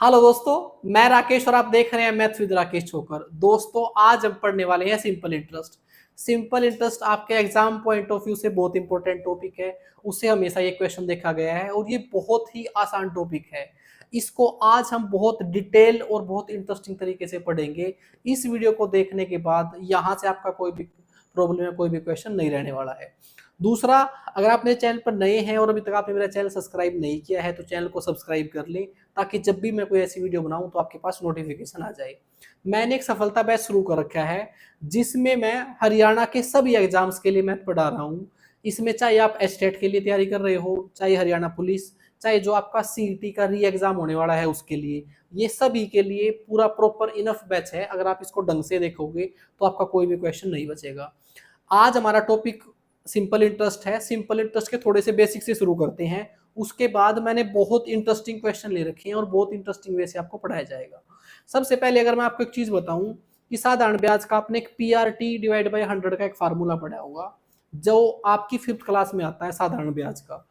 Hello दोस्तों, मैं राकेश और आप देख रहे हैं मैथ्स विद राकेश छोकर। दोस्तों, आज हम पढ़ने वाले हैं सिंपल इंटरेस्ट। सिंपल इंटरेस्ट आपके एग्जाम पॉइंट ऑफ व्यू से बहुत इंपॉर्टेंट टॉपिक है। उससे हमेशा ये क्वेश्चन देखा गया है और ये बहुत ही आसान टॉपिक है। इसको आज हम बहुत डिटेल और बहुत इंटरेस्टिंग तरीके से पढ़ेंगे। इस वीडियो को देखने के बाद यहाँ से आपका कोई भी प्रॉब्लम या कोई भी क्वेश्चन नहीं रहने वाला है। दूसरा, अगर आप मेरे चैनल पर नए हैं और अभी तक आपने मेरा चैनल सब्सक्राइब नहीं किया है तो चैनल को सब्सक्राइब कर लें, ताकि जब भी मैं कोई ऐसी वीडियो बनाऊं तो आपके पास नोटिफिकेशन आ जाए। मैंने एक सफलता बैच शुरू कर रखा है जिसमें मैं हरियाणा के सभी एग्जाम्स के लिए मैथ पढ़ा रहा हूँ। इसमें चाहे आप एस्टेट के लिए तैयारी कर रहे हो, चाहे हरियाणा पुलिस, चाहे जो आपका सीईटी का री एग्जाम होने वाला है उसके लिए, ये सभी के लिए पूरा प्रॉपर इनफ बैच है। अगर आप इसको ढंग से देखोगे तो आपका कोई भी क्वेश्चन नहीं बचेगा। आज हमारा टॉपिक सिंपल इंटरेस्ट है। सिंपल इंटरेस्ट के थोड़े से बेसिक से शुरू करते हैं, उसके बाद मैंने बहुत इंटरेस्टिंग क्वेश्चन ले रखे हैं और बहुत इंटरेस्टिंग वे से आपको पढ़ाया जाएगा। सबसे पहले अगर मैं आपको एक चीज बताऊं कि साधारण ब्याज का आपने एक पीआरटी डिवाइड बाई 100 का एक फार्मूला पढ़ा होगा, जो आपकी 5th क्लास में आता है साधारण ब्याज का।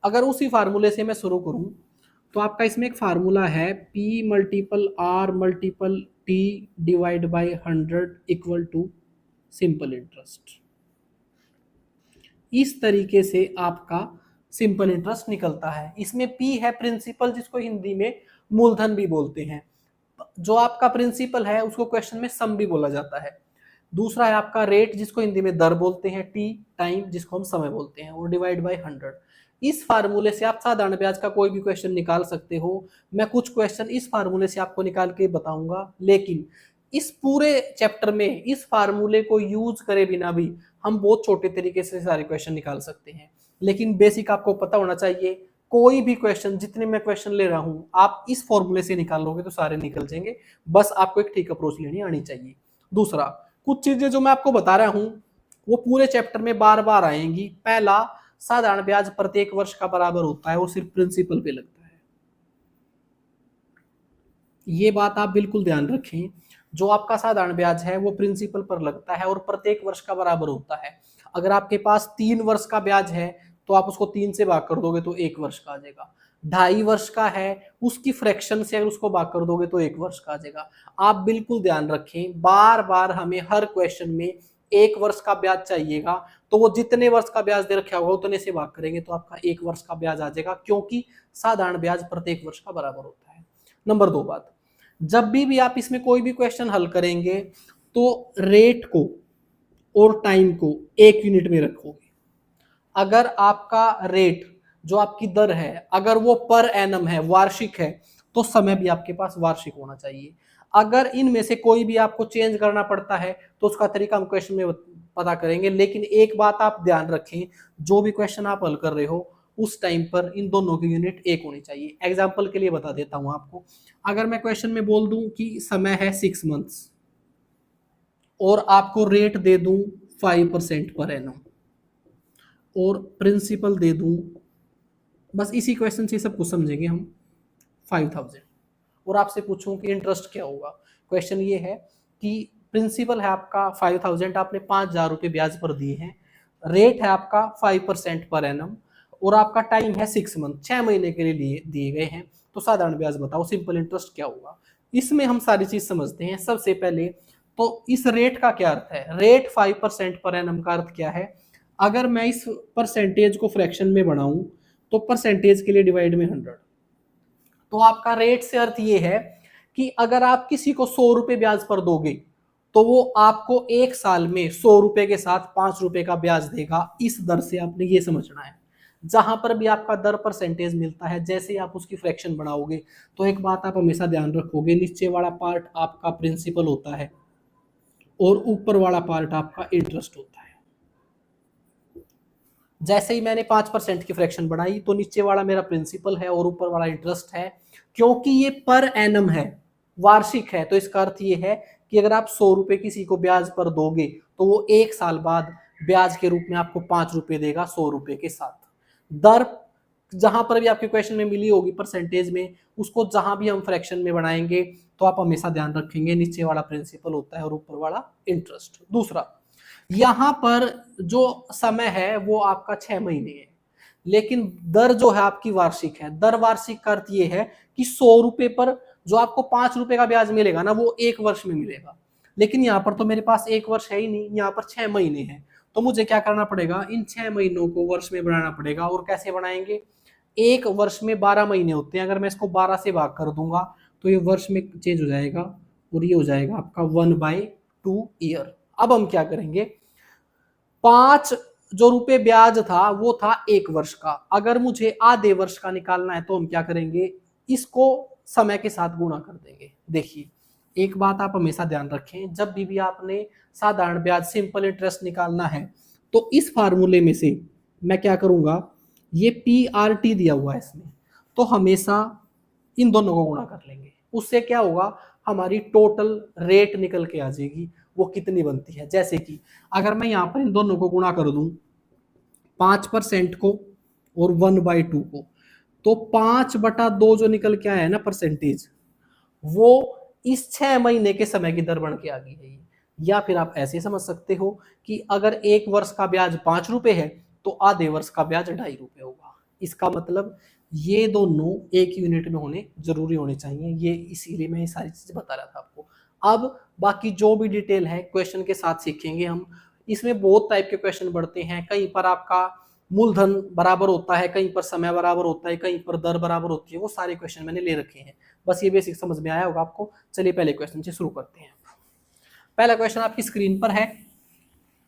अगर उसी फार्मूले से मैं शुरू करूं तो आपका इसमें एक फार्मूला है P multiple R multiple T divide by 100 equal to simple interest. इस तरीके से आपका सिंपल इंटरेस्ट निकलता है। इसमें पी है प्रिंसिपल, जिसको हिंदी में मूलधन भी बोलते हैं। जो आपका प्रिंसिपल है उसको क्वेश्चन में सम भी बोला जाता है। दूसरा है आपका रेट, जिसको हिंदी में दर बोलते हैं। टी टाइम, जिसको हम समय बोलते हैं, और डिवाइड बाय 100। इस फार्मूले से आप साधारण ब्याज का कोई भी क्वेश्चन निकाल सकते हो। मैं कुछ क्वेश्चन इस फार्मूले से आपको निकाल के बताऊंगा, लेकिन इस पूरे चैप्टर में इस फार्मूले को यूज करे बिना भी हम बहुत छोटे तरीके से सारे क्वेश्चन निकाल सकते हैं। लेकिन बेसिक आपको पता होना चाहिए। कोई भी क्वेश्चन, जितने मैं क्वेश्चन ले रहा हूं, आप इस फॉर्मूले से निकालोगे तो सारे निकल जाएंगे। बस आपको एक ठीक अप्रोच लेनी आनी चाहिए। दूसरा, कुछ चीजें जो मैं आपको बता रहा हूं वो पूरे चैप्टर में बार बार आएंगी। पहला, साधारण ब्याज प्रत्येक वर्ष का बराबर होता है, वो सिर्फ प्रिंसिपल पे लगता है। ये बात आप बिल्कुल ध्यान रखें। जो आपका साधारण ब्याज है वो प्रिंसिपल पर लगता है और प्रत्येक वर्ष का बराबर होता है। अगर आपके पास 3 वर्ष का ब्याज है तो आप उसको 3 से भाग कर दोगे तो 1 वर्ष का आ जाएगा। 2.5 वर्ष का है, उसकी फ्रैक्शन से अगर उसको भाग कर दोगे तो 1 वर्ष का आ जाएगा। आप बिल्कुल ध्यान रखें, बार बार हमें हर क्वेश्चन में 1 वर्ष का ब्याज चाहिएगा। तो वो जितने वर्ष का ब्याज दे रखा होगा उतने से भाग करेंगे तो आपका 1 वर्ष का ब्याज आ जाएगा, क्योंकि साधारण ब्याज प्रत्येक वर्ष का बराबर होता है। नंबर 2 बात, जब भी आप इसमें कोई भी क्वेश्चन हल करेंगे तो रेट को और टाइम को 1 यूनिट में रखोगे। अगर आपका रेट, जो आपकी दर है, अगर वो पर एनम है, वार्षिक है, तो समय भी आपके पास वार्षिक होना चाहिए। अगर इनमें से कोई भी आपको चेंज करना पड़ता है तो उसका तरीका हम क्वेश्चन में पता करेंगे। लेकिन एक बात आप ध्यान रखें, जो भी क्वेश्चन आप हल कर रहे हो उस टाइम पर इन दोनों की यूनिट 1 होनी चाहिए। एग्जाम्पल के लिए बता देता हूं आपको। अगर मैं क्वेश्चन में बोल दूं कि समय है 6 मंथ्स और आपको रेट दे दूं 5% पर एनम और प्रिंसिपल दे दूं, बस इसी क्वेश्चन से सब कुछ समझेंगे हम, 5000, और आपसे पूछूं कि इंटरेस्ट क्या होगा। क्वेश्चन ये है कि प्रिंसिपल है आपका 5000, आपने 5000 रुपये ब्याज पर दिए हैं। रेट है आपका 5% पर एनम और आपका टाइम है 6 मंथ, 6 महीने के लिए दिए गए हैं। तो साधारण ब्याज बताओ, सिंपल इंटरेस्ट क्या होगा। इसमें हम सारी चीज समझते हैं। सबसे पहले तो इस रेट का क्या अर्थ है। रेट 5% पर एनम का अर्थ क्या है। अगर मैं इस परसेंटेज को फ्रैक्शन में बढ़ाऊं तो परसेंटेज के लिए डिवाइड में 100। तो आपका रेट से अर्थ ये है कि अगर आप किसी को 100 रुपए ब्याज पर दोगे तो वो आपको 1 साल में 100 रुपए के साथ 5 रुपए का ब्याज देगा। इस दर से आपने ये समझना है। जहां पर भी आपका दर परसेंटेज मिलता है, जैसे ही आप उसकी फ्रैक्शन बढ़ाओगे तो एक बात आप हमेशा ध्यान रखोगे, नीचे वाला पार्ट आपका प्रिंसिपल होता है और ऊपर वाला पार्ट आपका इंटरेस्ट होता है। जैसे ही मैंने 5% की फ्रैक्शन बढ़ाई तो नीचे वाला मेरा प्रिंसिपल है और ऊपर वाला इंटरेस्ट है। क्योंकि ये पर एनम है, वार्षिक है, तो इसका अर्थ ये है कि अगर आप 100 रुपए किसी को ब्याज पर दोगे तो वो 1 साल बाद ब्याज के रूप में आपको 5 रुपए देगा 100 रुपए के साथ। दर जहां पर भी आपके क्वेश्चन में मिली होगी परसेंटेज में, उसको जहां भी हम फ्रैक्शन में बनाएंगे तो आप हमेशा ध्यान रखेंगे नीचे वाला प्रिंसिपल होता है और ऊपर वाला इंटरेस्ट। दूसरा, यहां पर जो समय है वो आपका 6 महीने है, लेकिन दर जो है आपकी वार्षिक है। दर वार्षिक का अर्थ ये है कि 100 रुपए पर जो आपको 5 रुपए का ब्याज मिलेगा ना, वो 1 वर्ष में मिलेगा। लेकिन यहाँ पर तो मेरे पास 1 वर्ष है ही नहीं, यहाँ पर 6 महीने हैं। तो मुझे क्या करना पड़ेगा, इन 6 महीनों को वर्ष में बढ़ाना पड़ेगा। और कैसे बढ़ाएंगे, 1 वर्ष में 12 महीने होते हैं, अगर मैं इसको 12 से भाग कर दूंगा तो ये वर्ष में चेंज हो जाएगा और ये हो जाएगा आपका 1/2 ईयर। अब हम क्या करेंगे, 5 जो रुपए ब्याज था वो था 1 वर्ष का। अगर मुझे आधे वर्ष का निकालना है तो हम क्या करेंगे, इसको समय के साथ गुणा कर देंगे। देखिए, एक बात आप हमेशा ध्यान रखें, जब भी आपने साधारण ब्याज सिंपल इंटरेस्ट निकालना है तो इस फार्मूले में से मैं क्या करूंगा, ये PRT दिया हुआ है इसमें, तो हमेशा इन दोनों को गुणा कर लेंगे। उससे क्या होगा, हमारी टोटल रेट निकल के आ जाएगी, वो कितनी बनती है। जैसे कि अगर मैं यहाँ पर इन दोनों को गुणा कर दूं, 5% को और 1/2 को, तो 5/2 जो निकल के आया है ना परसेंटेज, वो इस 6 महीने के समय की दर बन के आ गई है। या फिर आप ऐसे समझ सकते हो कि अगर 1 वर्ष का ब्याज 5 रुपए है तो आधे वर्ष का ब्याज 2.5 रुपए होगा। इसका मतलब ये दोनों एक यूनिट में होने जरूरी होने चाहिए। ये इसीलिए मैं ये सारी चीजें बता रहा था आपको। अब बाकी जो भी डिटेल है क्वेश्चन के साथ सीखेंगे हम। इसमें बहुत टाइप के क्वेश्चन बढ़ते हैं, कहीं पर आपका मूलधन बराबर होता है, कहीं पर समय बराबर होता है, कहीं पर दर बराबर होती है। वो सारे क्वेश्चन मैंने ले रखे हैं, बस ये बेसिक समझ में आया होगा आपको। चलिए पहले क्वेश्चन से शुरू करते हैं। पहला क्वेश्चन आपकी स्क्रीन पर है,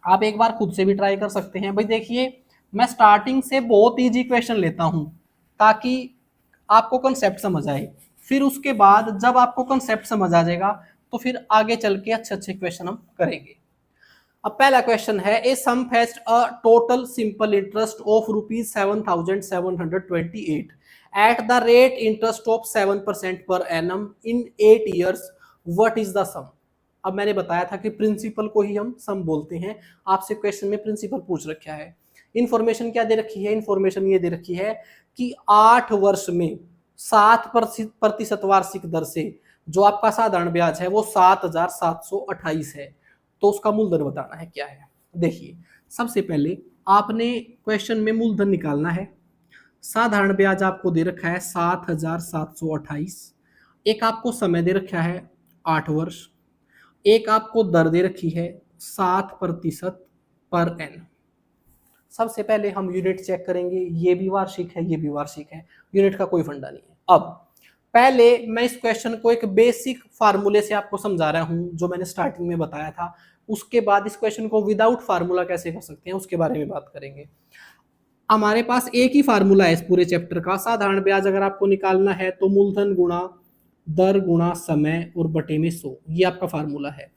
आप एक बार खुद से भी ट्राई कर सकते हैं। भाई देखिए, मैं स्टार्टिंग से बहुत इजी क्वेश्चन लेता हूं ताकि आपको कंसेप्ट समझ आए। फिर उसके बाद जब आपको कंसेप्ट समझ आ जाएगा तो फिर आगे चल के अच्छे अच्छे क्वेश्चन हम करेंगे। अब पहला क्वेश्चन है, A sum fetches a total simple interest of ₹7,728 at the rate interest of 7% per annum in 8 years, what is the sum. अब मैंने बताया था कि प्रिंसिपल को ही हम सम बोलते हैं। आपसे क्वेश्चन में प्रिंसिपल पूछ रखा है। इंफॉर्मेशन क्या दे रखी है, इंफॉर्मेशन ये दे रखी है कि 8 वर्ष में 7% वार्षिक दर से जो आपका साधारण ब्याज है वो 7,728 है। तो उसका मूलधन बताना है क्या है। देखिए, सबसे पहले आपने क्वेश्चन में मूलधन निकालना है। साधारण ब्याज आपको दे रखा है 7,728। एक आपको समय दे रखा है 8 वर्ष। एक आपको दर दे रखी है 7% पर एन। सबसे पहले हम यूनिट चेक करेंगे, ये भी वार्षिक है, ये भी वार्षिक है, यूनिट का कोई फंडा नहीं है। अब पहले मैं इस क्वेश्चन को एक बेसिक फार्मूले से आपको समझा रहा हूं जो मैंने स्टार्टिंग में बताया था। उसके बाद इस क्वेश्चन को विदाउट फार्मूला कैसे कर सकते हैं उसके बारे में बात करेंगे। हमारे पास एक ही फार्मूला है इस पूरे चैप्टर का। साधारण ब्याज अगर आपको निकालना है तो मूलधन गुणा दर गुणा समय और बटे में 100, ये आपका फार्मूला है।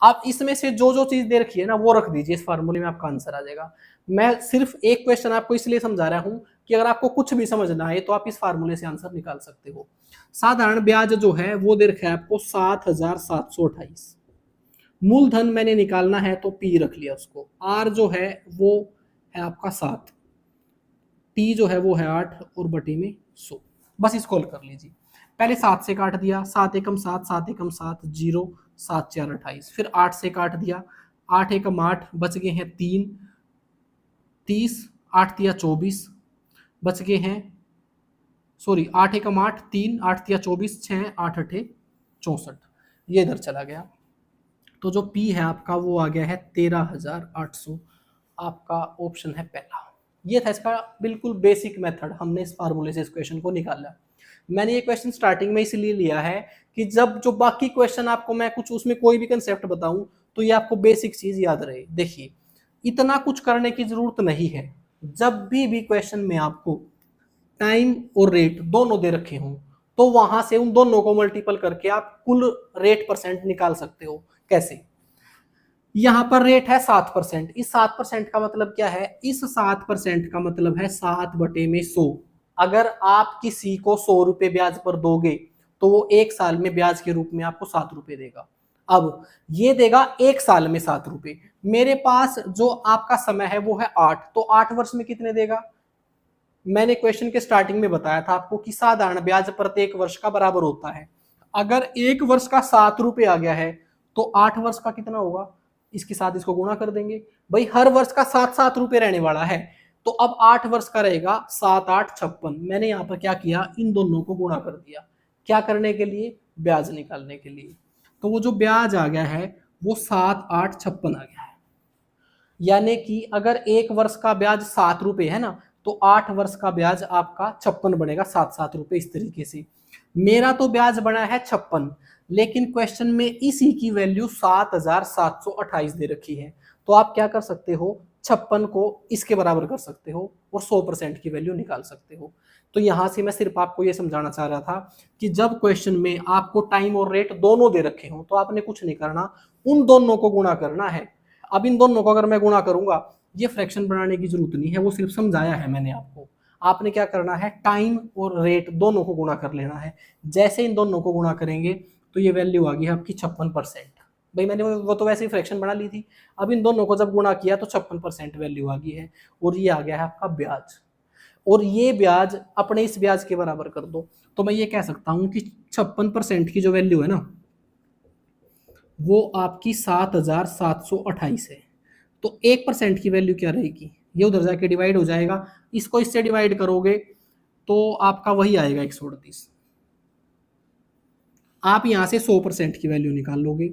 आप इसमें से जो जो चीज दे रखी है ना वो रख दीजिए, इस फार्मूले में आपका आंसर आ जाएगा। मैं सिर्फ एक क्वेश्चन आपको इसलिए समझा रहा हूं कि अगर आपको कुछ भी समझना है तो आप इस फार्मूले से आंसर निकाल सकते हो। साधारण ब्याज जो है वो दे रखा है आपको 7,728। मूलधन मैंने निकालना है तो पी रख लिया उसको। आर जो है वो है आपका 7, टी जो है वो है 8 और बटे में 100। बस इसको हल कर लीजिए। पहले 7 से काट दिया, 7 एकम 7, 7 एकम 7, 0, 7 4 28। फिर 8 से काट दिया, 8 एकम 8, बच गए हैं 3, 30, 8 तिया 24, बच गए हैं, सॉरी 8 एकम 8, 3, 8 तिया 24, 6, 8 8 64, ये इधर चला गया। तो जो पी है आपका वो आ गया है 13,800। आपका ऑप्शन है पहला। ये था इसका बिल्कुल बेसिक मेथड, हमने इस फार्मूले से इस क्वेश्चन को निकाला। मैंने ये क्वेश्चन स्टार्टिंग में इसलिए लिया है कि जब जो बाकी क्वेश्चन आपको मैं कुछ उसमें कोई भी कंसेप्ट बताऊं तो ये आपको बेसिक चीज याद रहे। देखिए, इतना कुछ करने की जरूरत नहीं है। जब भी क्वेश्चन में आपको टाइम और रेट दोनों दे रखे हों तो वहां से उन दोनों को मल्टीपल करके आप कुल रेट परसेंट निकाल सकते हो। कैसे, यहां पर रेट है 7%। इस 7% का मतलब क्या है, इस 7% का मतलब है 7 बटे में 100। अगर आप किसी को 100 रुपए ब्याज पर दोगे तो वो 1 साल में ब्याज के रूप में आपको 7 रुपए देगा। अब ये देगा 1 साल में 7 रुपए। मेरे पास जो आपका समय है वो है 8, तो 8 वर्ष में कितने देगा। मैंने क्वेश्चन के स्टार्टिंग में बताया था आपको कि साधारण ब्याज प्रत्येक वर्ष का बराबर होता है। अगर 1 वर्ष का 7 रुपए आ गया है तो 8 वर्ष का कितना होगा, इसके साथ इसको गुणा कर देंगे। भाई हर वर्ष का 7 7 रुपए रहने वाला है, तो अब 8 वर्ष का रहेगा 7 8 56। मैंने यहाँ पर क्या किया, इन दोनों को गुणा कर दिया, क्या करने के लिए, ब्याज निकालने के लिए। तो वो जो ब्याज आ गया है वो 7 8 56 आ गया है। यानी कि अगर 1 वर्ष का ब्याज 7 रुपए है ना, तो 8 वर्ष का ब्याज आपका 56 बनेगा, 7 7 रुपए। इस तरीके से मेरा तो ब्याज बना है 56, लेकिन क्वेश्चन में इसी की वैल्यू 7728 दे रखी है। तो आप क्या कर सकते हो, 56 को इसके बराबर कर सकते हो और 100% की वैल्यू निकाल सकते हो। तो यहां से मैं सिर्फ आपको ये समझाना चाह रहा था कि जब क्वेश्चन में आपको टाइम और रेट दोनों दे रखे हो तो आपने कुछ नहीं करना, उन दोनों को गुणा करना है। अब इन दोनों को अगर मैं गुणा करूंगा, ये फ्रैक्शन बनाने की जरूरत नहीं है, वो सिर्फ समझाया है मैंने आपको। आपने क्या करना है, टाइम और रेट दोनों को गुणा कर लेना है। जैसे इन दोनों को गुणा करेंगे तो ये वैल्यू आ गई आपकी 56%। भाई मैंने वो तो वैसे ही फ्रैक्शन बना ली थी, अब इन दोनों को जब गुणा किया तो 56% वैल्यू आ गई है, और ये आ गया है आपका ब्याज। और ये ब्याज अपने इस ब्याज के बराबर कर दो, तो मैं ये कह सकता हूं कि 56% की जो वैल्यू है ना, वो आपकी 7728 है। तो 1% की वैल्यू क्या रहेगी, ये उधर जाके डिवाइड हो जाएगा, इसको इससे डिवाइड करोगे तो आपका वही आएगा 138। आप यहां से 100% की वैल्यू निकाल लोगे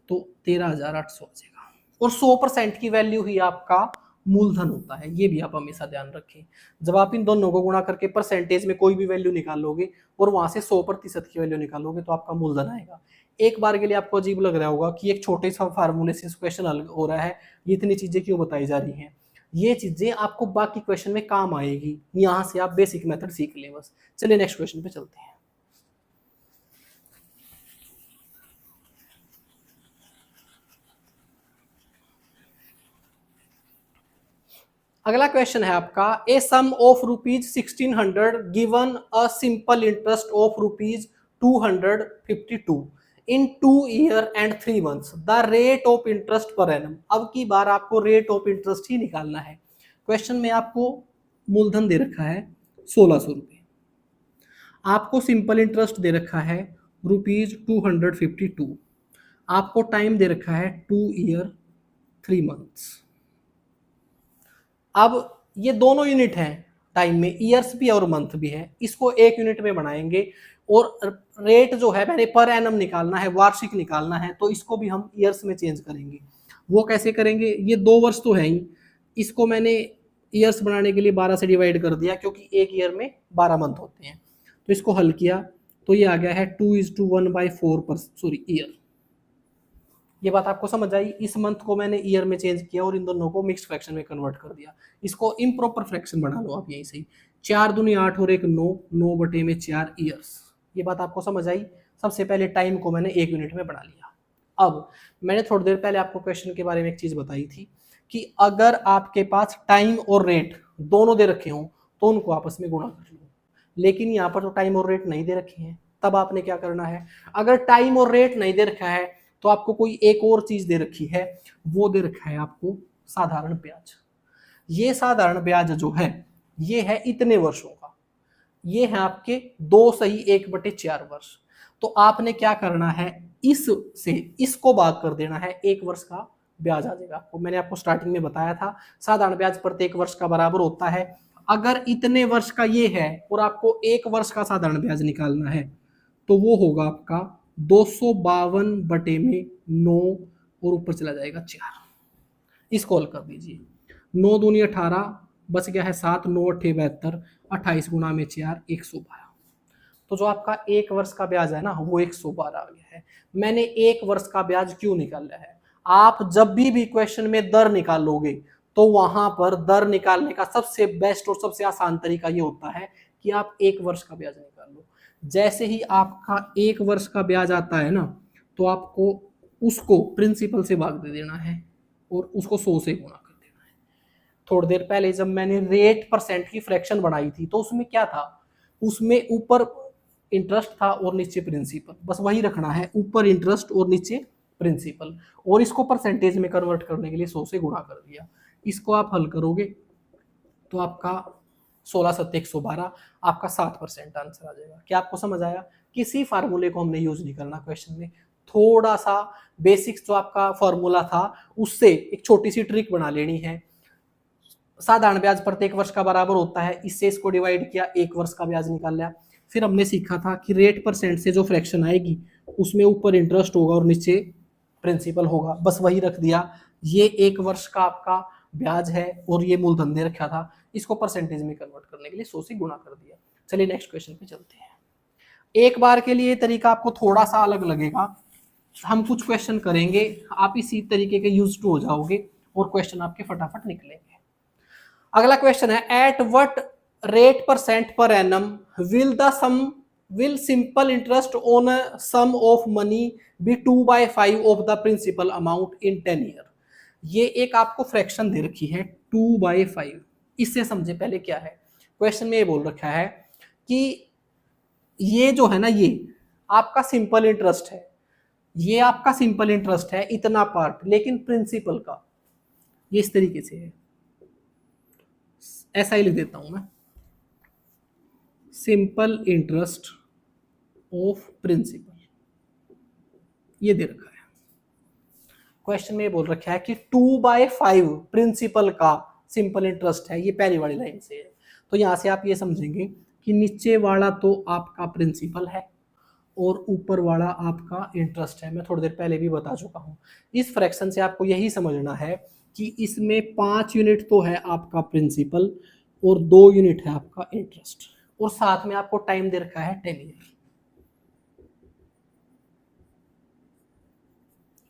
तो 13,800 आ जाएगा। और 100% की वैल्यू ही आपका मूलधन होता है, ये भी आप हमेशा ध्यान रखें। जब आप इन दोनों को गुणा करके परसेंटेज में कोई भी वैल्यू निकालोगे और वहां से 100% की वैल्यू निकालोगे तो आपका मूलधन आएगा। एक बार के लिए आपको अजीब लग रहा होगा कि एक छोटे सा फार्मूले से क्वेश्चन हल हो रहा है, ये इतनी चीजें क्यों बताई जा रही हैं। ये चीजें आपको बाकी क्वेश्चन में काम आएगी, यहां से आप बेसिक मेथड सीख लें बस। चलिए नेक्स्ट क्वेश्चन पे चलते हैं। अगला क्वेश्चन है आपका, A sum of rupees 1600 given a simple interest of rupees 252 in 2 year and 3 months, the rate of interest per annum. अब की बार आपको रेट ऑफ इंटरेस्ट ही निकालना है। क्वेश्चन में आपको मूलधन दे रखा है 1600 रुपए, आपको सिंपल इंटरेस्ट दे रखा है रुपीज 252, आपको टाइम दे रखा है 2 ईयर 3 मंथ्स। अब ये दोनों यूनिट हैं टाइम में, ईयर्स भी और मंथ भी है, इसको एक यूनिट में बनाएंगे। और रेट जो है मैंने पर एनम निकालना है, वार्षिक निकालना है, तो इसको भी हम ईयर्स में चेंज करेंगे। वो कैसे करेंगे, ये 2 वर्ष तो है ही, इसको मैंने ईयर्स बनाने के लिए 12 से डिवाइड कर दिया, क्योंकि एक ईयर में 12 मंथ होते हैं। तो इसको हल किया तो ये आ गया है 2:1/4 पर सॉरी ईयर। ये बात आपको समझ आई। इस मंथ को मैंने ईयर में चेंज किया और इन दोनों को मिक्स्ड फ्रैक्शन में कन्वर्ट कर दिया। इसको इम्प्रॉपर फ्रैक्शन बना लो आप यहीं से ही। 4 दूनी 8 और 1 9, 9 बटे में 4 ईयर्स। ये बात आपको समझ आई। सबसे पहले टाइम को मैंने एक यूनिट में बना लिया। अब मैंने थोड़ी देर पहले आपको क्वेश्चन के बारे में एक चीज बताई थी कि अगर आपके पास टाइम और रेट दोनों दे रखे हों तो उनको आपस में गुणा कर लो, लेकिन यहाँ पर तो टाइम और रेट नहीं दे रखे हैं। तब आपने क्या करना है, अगर टाइम और रेट नहीं दे रखा है तो आपको कोई एक और चीज दे रखी है, वो दे रखा है आपको साधारण ब्याज। ये साधारण ब्याज जो है ये है इतने वर्षों का, ये है आपके 2 सही 1/4 वर्ष। तो आपने क्या करना है, इस से इसको भाग कर देना है, 1 वर्ष का ब्याज आ जाएगा आपको। मैंने आपको स्टार्टिंग में बताया था साधारण ब्याज प्रत्येक वर्ष का बराबर होता है। अगर इतने वर्ष का ये है और आपको 1 वर्ष का साधारण ब्याज निकालना है तो वो होगा आपका 252 बटे में 9 और ऊपर चला जाएगा 4। इसको हल कर दीजिए। 9 दूनी 18, बच गया है 7, 9 8 72, 28 गुणा में 4 112। तो जो आपका 1 वर्ष का ब्याज है ना वो 112 आ गया है। मैंने 1 वर्ष का ब्याज क्यों निकाला है, आप जब भी क्वेश्चन में दर निकालोगे तो वहां पर दर निकालने का सबसे बेस्ट और सबसे आसान तरीका ये होता है कि आप 1 वर्ष का ब्याज निकाल लो। जैसे ही आपका 1 वर्ष का ब्याज आता है ना तो आपको उसको प्रिंसिपल से भाग दे देना है और उसको 100 से गुणा कर देना है। थोड़ी देर पहले जब मैंने रेट परसेंट की फ्रैक्शन बनाई थी तो उसमें क्या था, उसमें ऊपर इंटरेस्ट था और नीचे प्रिंसिपल, बस वही रखना है, ऊपर इंटरेस्ट और नीचे प्रिंसिपल। और इसको परसेंटेज में कन्वर्ट करने के लिए 100 से गुणा कर दिया। इसको आप हल करोगे तो आपका 16 7 112, आपका 7% आंसर आ जाएगा। क्या आपको समझ आया, किसी फार्मूले को हमने यूज नहीं करना क्वेश्चन में, थोड़ा सा बेसिक्स जो आपका फॉर्मूला था उससे एक छोटी सी ट्रिक बना लेनी है। साधारण ब्याज प्रत्येक वर्ष का बराबर होता है, इससे इसको डिवाइड किया, एक वर्ष का ब्याज निकाल लिया। फिर हमने सीखा था कि रेट परसेंट से जो फ्रैक्शन आएगी उसमें ऊपर इंटरेस्ट होगा और नीचे प्रिंसिपल होगा, बस वही रख दिया। ये एक वर्ष का आपका ब्याज है और ये मूलधन दे रखा था, इसको परसेंटेज में कन्वर्ट करने के लिए 100 से गुणा कर दिया। चलिए नेक्स्ट क्वेश्चन पे चलते हैं। एक बार के लिए तरीका आपको थोड़ा सा अलग लगेगा, हम कुछ क्वेश्चन करेंगे, आप इसी तरीके के यूज टू हो जाओगे और क्वेश्चन आपके फटाफट निकलेंगे। अगला क्वेश्चन है, at what rate percent per annum will simple interest on a sum of money be 2/5 of the principal amount in 10 year. ये एक आपको फ्रैक्शन दे रखी है 2/5। इससे समझे पहले क्या है, क्वेश्चन में ये बोल रखा है कि ये जो है ना, ये आपका सिंपल इंटरेस्ट है, ये आपका सिंपल इंटरेस्ट है इतना पार्ट, लेकिन प्रिंसिपल का ये इस तरीके से है, ऐसा ही लिख देता हूं मैं, सिंपल इंटरेस्ट ऑफ प्रिंसिपल, ये दे रखा है। क्वेश्चन में बोल रखा है कि 2/5 प्रिंसिपल का सिंपल इंटरेस्ट है, ये पहली वाली लाइन से है। तो यहां से आप ये समझेंगे कि नीचे वाला तो आपका प्रिंसिपल है और ऊपर वाला आपका इंटरेस्ट है। मैं थोड़ी देर पहले भी बता चुका हूं। इस फ्रैक्शन से आपको यही समझना है कि इसमें 5 यूनिट तो है आपका प्रिंसिपल और 2 यूनिट है आपका इंटरेस्ट, और साथ में आपको टाइम दे रखा है 10 ईयर,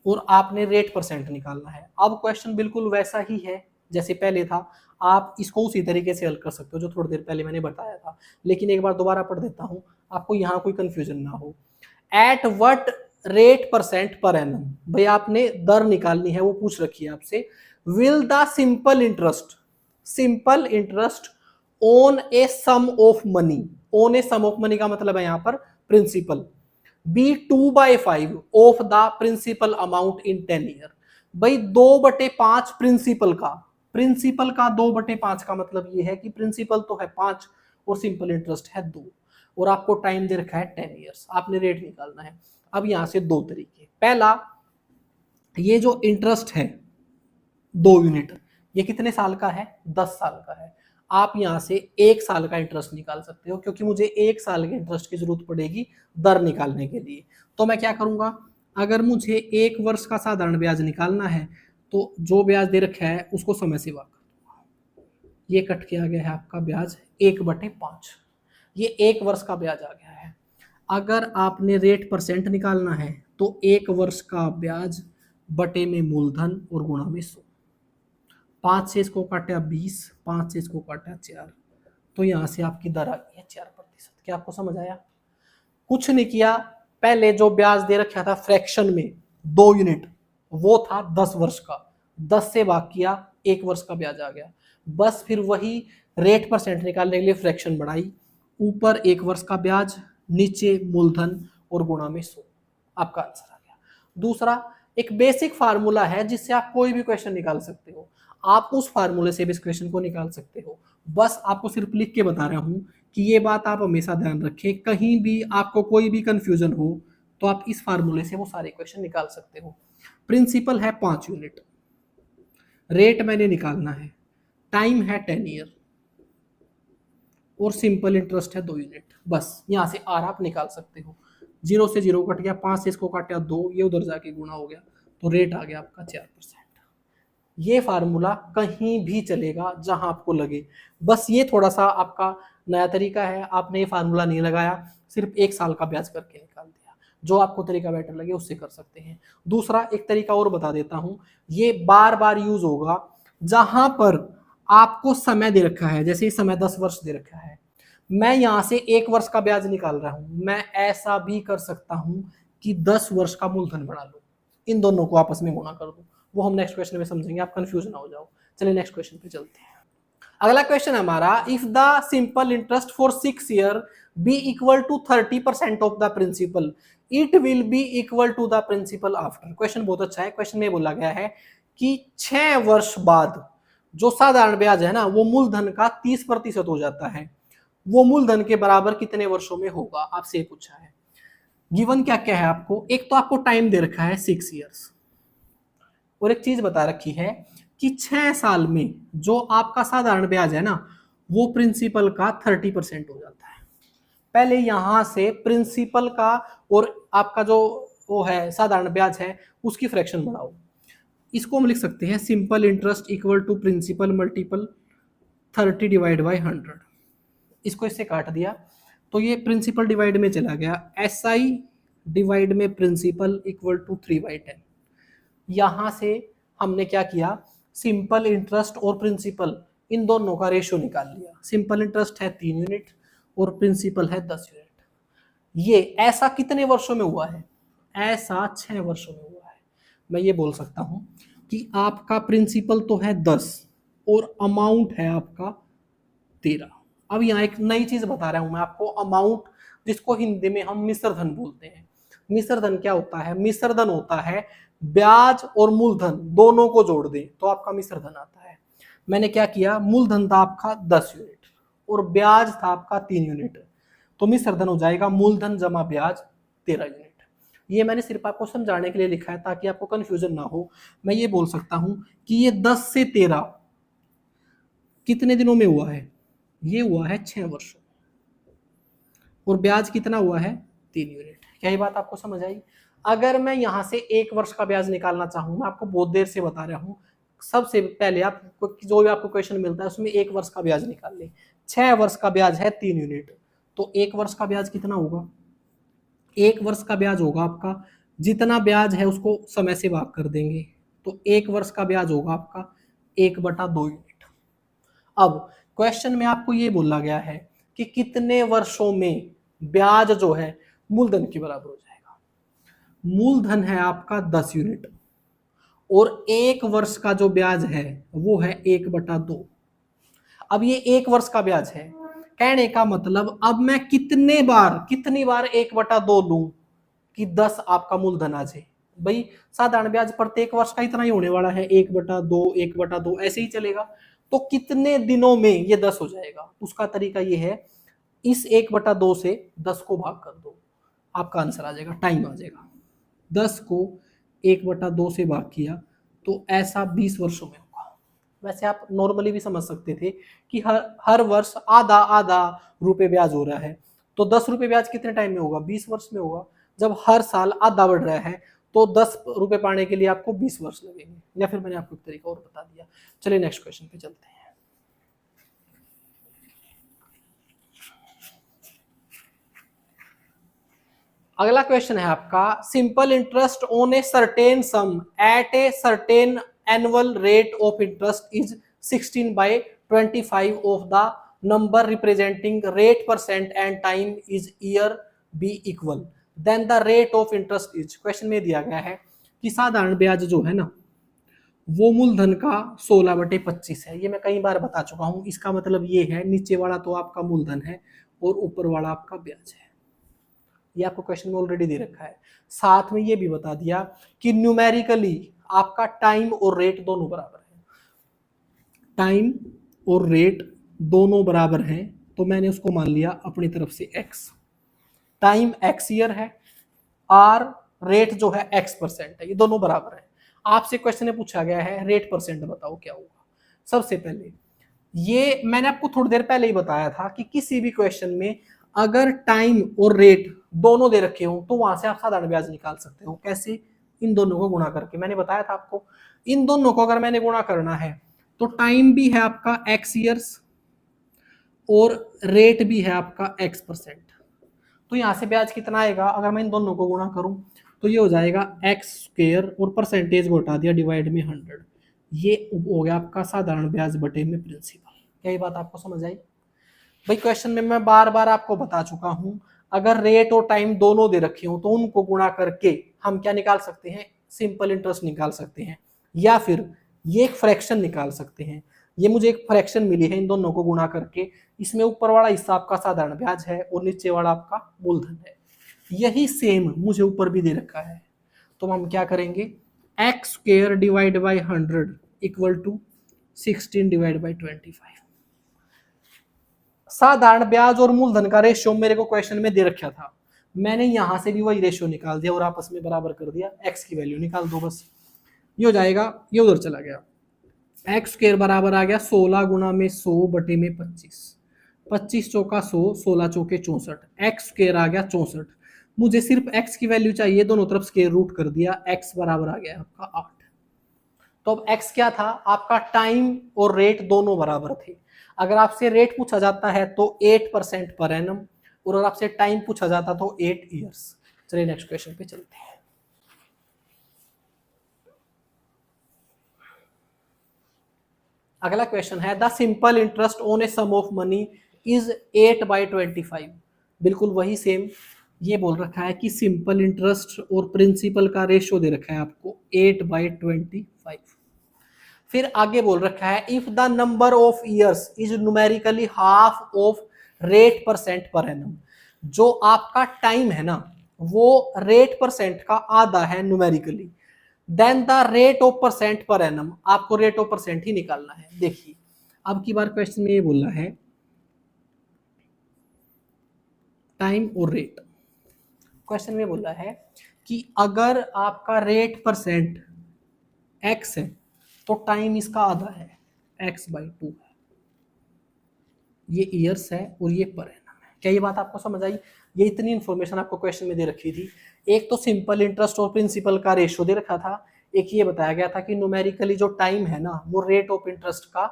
और आपने रेट परसेंट निकालना है। अब क्वेश्चन बिल्कुल वैसा ही है जैसे पहले था, आप इसको उसी तरीके से हल कर सकते हो जो थोड़ी देर पहले मैंने बताया था, लेकिन एक बार दोबारा पढ़ देता हूं, आपको यहां कोई कंफ्यूजन ना हो। Eight what rate percent per annum, भाई आपने दर निकालनी है, वो पूछ रखी है आपसे। Will the simple interest on a sum of money, on a sum of money का मतलब है यहां पर principal, be 2/5 of the principal amount in 10 year. भाई 2/5 प्रिंसिपल का 2/5 का मतलब ये है कि प्रिंसिपल तो है 5 और सिंपल इंटरेस्ट है 2, और आपको टाइम दे रखा है 10 ईयर्स, आपने रेट निकालना है। अब यहां से दो तरीके, पहला ये जो इंटरेस्ट है 2 यूनिट, ये कितने साल का है, 10 साल का है। आप यहां से 1 साल का इंटरेस्ट निकाल सकते हो, क्योंकि मुझे 1 साल के इंटरेस्ट की जरूरत पड़ेगी दर निकालने के लिए। तो मैं क्या करूंगा, अगर मुझे 1 वर्ष का साधारण ब्याज निकालना है तो जो ब्याज दे रखा है उसको समय से भाग कर दूंगा, ये कट किया गया है आपका ब्याज 1/5, ये 1 वर्ष का ब्याज आ गया है। अगर आपने रेट परसेंट निकालना है तो 1 वर्ष का ब्याज बटे में मूलधन और गुणा में 100। 5 से इसको काटा 20, 5 से इसको काटा 4, तो यहां से आपकी दर आ गई है 4%। क्या आपको समझ आया? कुछ नहीं किया, पहले जो ब्याज दे रखा था फ्रैक्शन में 2 यूनिट, वो था 10 वर्ष का, 10 से भाग किया 1 वर्ष का ब्याज आ गया। बस फिर वही रेट परसेंट निकालने के लिए फ्रैक्शन बढ़ाई, ऊपर 1 वर्ष का ब्याज, नीचे मूलधन और गुणा में 100, आपका आंसर आ गया। दूसरा, एक बेसिक फार्मूला है जिससे आप कोई भी क्वेश्चन निकाल सकते हो, आप उस फार्मूले से भी इस क्वेश्चन को निकाल सकते हो। बस आपको सिर्फ लिख के बता रहा हूं कि ये बात आप हमेशा ध्यान रखें, कहीं भी आपको कोई भी कंफ्यूजन हो तो आप इस फार्मूले से वो सारे क्वेश्चन निकाल सकते हो। प्रिंसिपल है 5 यूनिट, रेट मैंने निकालना है, टाइम है 10 ईयर और सिंपल इंटरेस्ट है 2 यूनिट। बस यहां से आर आप निकाल सकते हो। 0 से 0 कट गया, 5 से इसको काटा 2, ये उधर जाके गुणा हो गया, तो रेट आ गया आपका 4%। ये फार्मूला कहीं भी चलेगा जहां आपको लगे, बस ये थोड़ा सा आपका नया तरीका है, आपने ये फार्मूला नहीं लगाया, सिर्फ 1 साल का ब्याज करके निकाल दिया। जो आपको तरीका बेटर लगे उससे कर सकते हैं। दूसरा एक तरीका और बता देता हूं, ये बार बार यूज होगा जहां पर आपको समय दे रखा है, जैसे समय 10 वर्ष दे रखा है, मैं यहां से 1 वर्ष का ब्याज निकाल रहा हूं, मैं ऐसा भी कर सकता हूं कि 10 वर्ष का मूलधन बढ़ा लूं, इन दोनों को आपस में गुणा कर दूं, वो हम नेक्स्ट क्वेश्चन में समझेंगे, आप कंफ्यूज ना हो जाओ। चलिए नेक्स्ट क्वेश्चन पे चलते हैं। अगला क्वेश्चन हमारा, if the simple interest for 6 year be equal to 30% of the principal, it will be equal to the principal after. Question बहुत अच्छा है। क्वेश्चन में बोला गया है कि 6 वर्ष बाद जो साधारण ब्याज है ना, वो मूलधन का 30% हो जाता है, वो मूलधन के बराबर कितने वर्षों में होगा, आपसे पूछा है। गिवन क्या क्या है आपको, एक तो आपको टाइम दे रखा है 6 ईयर्स, और एक चीज बता रखी है कि 6 साल में जो आपका साधारण ब्याज है ना, वो प्रिंसिपल का 30% हो जाता है। पहले यहां से प्रिंसिपल का और आपका जो वो है साधारण ब्याज है उसकी फ्रैक्शन बढ़ाओ। इसको हम लिख सकते हैं simple interest equal to principal multiple 30 divide by 100। इसको इससे काट दिया तो ये प्रिंसिपल डिवाइड में चला गया, एस आई डिवाइड में प्रिंसिपल इक्वल टू 3/10। यहां से हमने क्या किया, सिंपल इंटरेस्ट और प्रिंसिपल इन दोनों का रेशियो निकाल लिया। सिंपल इंटरेस्ट है 3 यूनिट और प्रिंसिपल है 10 यूनिट। ये ऐसा कितने वर्षों में हुआ है, ऐसा 6 वर्षों में हुआ है। मैं ये बोल सकता हूं कि आपका प्रिंसिपल तो है 10 और अमाउंट है आपका 13। अब यहाँ एक नई चीज बता रहा हूं मैं आपको, अमाउंट, जिसको हिंदी में हम मिश्र धन बोलते हैं। मिश्र धन क्या होता है, मिश्र धन होता है ब्याज और मूलधन दोनों को जोड़ दें तो आपका मिश्र धन आता है। मैंने क्या किया, मूलधन था आपका 10 यूनिट और ब्याज था आपका 3 यूनिट, तो मिश्र धन हो जाएगा मूलधन जमा ब्याज 13 यूनिट। ये मैंने सिर्फ आपको समझाने के लिए लिखा है ताकि आपको कंफ्यूजन ना हो। मैं ये बोल सकता हूं कि ये 10 से 13 कितने दिनों में हुआ है, ये हुआ है 6 वर्षों, और ब्याज कितना हुआ है 3 यूनिट। क्या ये बात आपको समझ आई? अगर मैं यहां से 1 वर्ष का ब्याज निकालना चाहूँ, मैं आपको बहुत देर से बता रहा हूँ, सबसे पहले आप जो भी आपको क्वेश्चन मिलता है उसमें 1 वर्ष का ब्याज निकाल ले। 6 वर्ष का ब्याज है 3 यूनिट, तो 1 वर्ष का ब्याज कितना होगा, 1 वर्ष का ब्याज होगा आपका, जितना ब्याज है उसको समय से भाग कर देंगे, तो 1 वर्ष का ब्याज होगा आपका 1/2 यूनिट। अब क्वेश्चन में आपको ये बोला गया है कि कितने वर्षों में ब्याज जो है मूलधन के बराबर हो जाएगा। मूलधन है आपका 10 यूनिट और 1 वर्ष का जो ब्याज है वो है 1/2। अब ये 1 वर्ष का ब्याज है, कहने का मतलब अब मैं कितनी बार 1/2 लूं कि 10 आपका मूलधन आ जाए। भाई साधारण ब्याज प्रत्येक वर्ष का इतना ही होने वाला है, 1/2 ऐसे ही चलेगा। तो कितने दिनों में ये 10 हो जाएगा, उसका तरीका ये है, इस 1/2 से 10 को भाग कर दो, आपका आंसर आ जाएगा, टाइम आ जाएगा। 10 को 1/2 से भाग किया तो ऐसा 20 वर्षों में होगा। वैसे आप नॉर्मली भी समझ सकते थे कि हर वर्ष आधा आधा रुपए ब्याज हो रहा है, तो 10 रुपए ब्याज कितने टाइम में होगा, 20 वर्ष में होगा। जब हर साल आधा बढ़ रहा है तो 10 रुपए पाने के लिए आपको 20 वर्ष लगेंगे, या फिर मैंने आपको एक तरीका और बता दिया। चलिए नेक्स्ट क्वेश्चन पे चलते हैं। अगला क्वेश्चन है आपका, simple interest on a certain sum at a certain annual rate of interest is 16/25 of the number representing rate percent and time is year be equal, then the rate of interest is. Question में दिया गया है कि साधारण ब्याज जो है ना वो मूलधन का 16/25 है। ये मैं कई बार बता चुका हूं, इसका मतलब ये है नीचे वाला तो आपका मूलधन है और ऊपर वाला आपका ब्याज है। ये आपको क्वेश्चन में ऑलरेडी दे रखा है। साथ में ये भी बता दिया कि न्यूमेरिकली आपका टाइम और रेट दोनों बराबर है, टाइम और रेट दोनों बराबर हैं, तो मैंने उसको मान लिया अपनी तरफ से x। टाइम x ईयर है, r रेट जो है x% है, ये दोनों बराबर है। आपसे क्वेश्चन में पूछा गया है रेट परसेंट बताओ क्या होगा। सबसे पहले ये मैंने आपको थोड़ी देर पहले ही बताया था कि किसी भी क्वेश्चन में अगर टाइम और रेट दोनों दे रखे हो तो वहां से आप साधारण ब्याज निकाल सकते हो। कैसे, इन दोनों को गुणा करके। मैंने बताया था आपको, इन दोनों को अगर मैंने गुणा करना है तो टाइम भी है आपका x ईयर्स और रेट भी है आपका x%, तो यहां से ब्याज कितना आएगा, अगर मैं इन दोनों को गुणा करूं तो ये हो जाएगा x² और परसेंटेज को हटा दिया डिवाइड में 100, ये हो गया आपका साधारण ब्याज बटे में प्रिंसिपल। क्या ये बात आपको समझ आई? भाई क्वेश्चन में मैं बार बार आपको बता चुका हूं, अगर रेट और टाइम दोनों दे रखे हो तो उनको गुणा करके हम क्या निकाल सकते हैं, सिंपल इंटरेस्ट निकाल सकते हैं, या फिर ये एक फ्रैक्शन निकाल सकते हैं। ये मुझे एक फ्रैक्शन मिली है, इन दोनों को गुणा करके इसमें ऊपर वाला हिस्सा आपका साधारण ब्याज है और नीचे वाला आपका मूलधन है। यही सेम मुझे ऊपर भी दे रखा है, तो हम क्या करेंगे, x² divide by 100 equal to 16/25। साधारण ब्याज और मूलधन का रेशियो मेरे को क्वेश्चन में दे रखा था, मैंने यहां से भी वही रेशियो निकाल दिया और आपस में बराबर कर दिया, x की वैल्यू निकाल दो बस, ये हो जाएगा, ये उधर चला गया एक्स स्क्वायर बराबर आ गया 16 गुना में 100 बटे में 25, 25 चौका 100, 16 चौके 64, एक्स स्क्वायर आ गया 64। मुझे सिर्फ एक्स की वैल्यू चाहिए, दोनों तरफ स्क्वायर रूट कर दिया, एक्स बराबर आ गया आपका 8। तो अब एक्स क्या था आपका, टाइम और रेट दोनों बराबर थे। अगर आपसे रेट पूछा जाता है तो 8% पर एनम, और अगर आपसे टाइम पूछा जाता तो 8 ईयर्स। चलिए नेक्स्ट क्वेश्चन पे चलते हैं। अगला क्वेश्चन है the simple interest on a sum of money is 8/25। बिल्कुल वही सेम, ये बोल रखा है कि सिंपल इंटरेस्ट और प्रिंसिपल का रेशियो दे रखा है आपको 8/25। फिर आगे बोल रखा है if the number of years is numerically half of rate percent per annum. जो आपका टाइम है ना वो रेट परसेंट का आधा है numerically, then the rate of percent per annum, आपको रेट ऑफ परसेंट ही निकालना है। देखिए अब की बार क्वेश्चन में ये बोला है टाइम और रेट। क्वेश्चन में बोला है कि अगर आपका रेट परसेंट एक्स है तो टाइम इसका आधा है, x/2 है, ये ईयर्स है और ये पर एनम है। क्या ये बात आपको समझ आई? ये इतनी इंफॉर्मेशन आपको क्वेश्चन में दे रखी थी। एक तो सिंपल इंटरेस्ट और प्रिंसिपल का रेशियो दे रखा था, एक ये बताया गया था कि न्यूमेरिकली जो टाइम है ना वो रेट ऑफ इंटरेस्ट का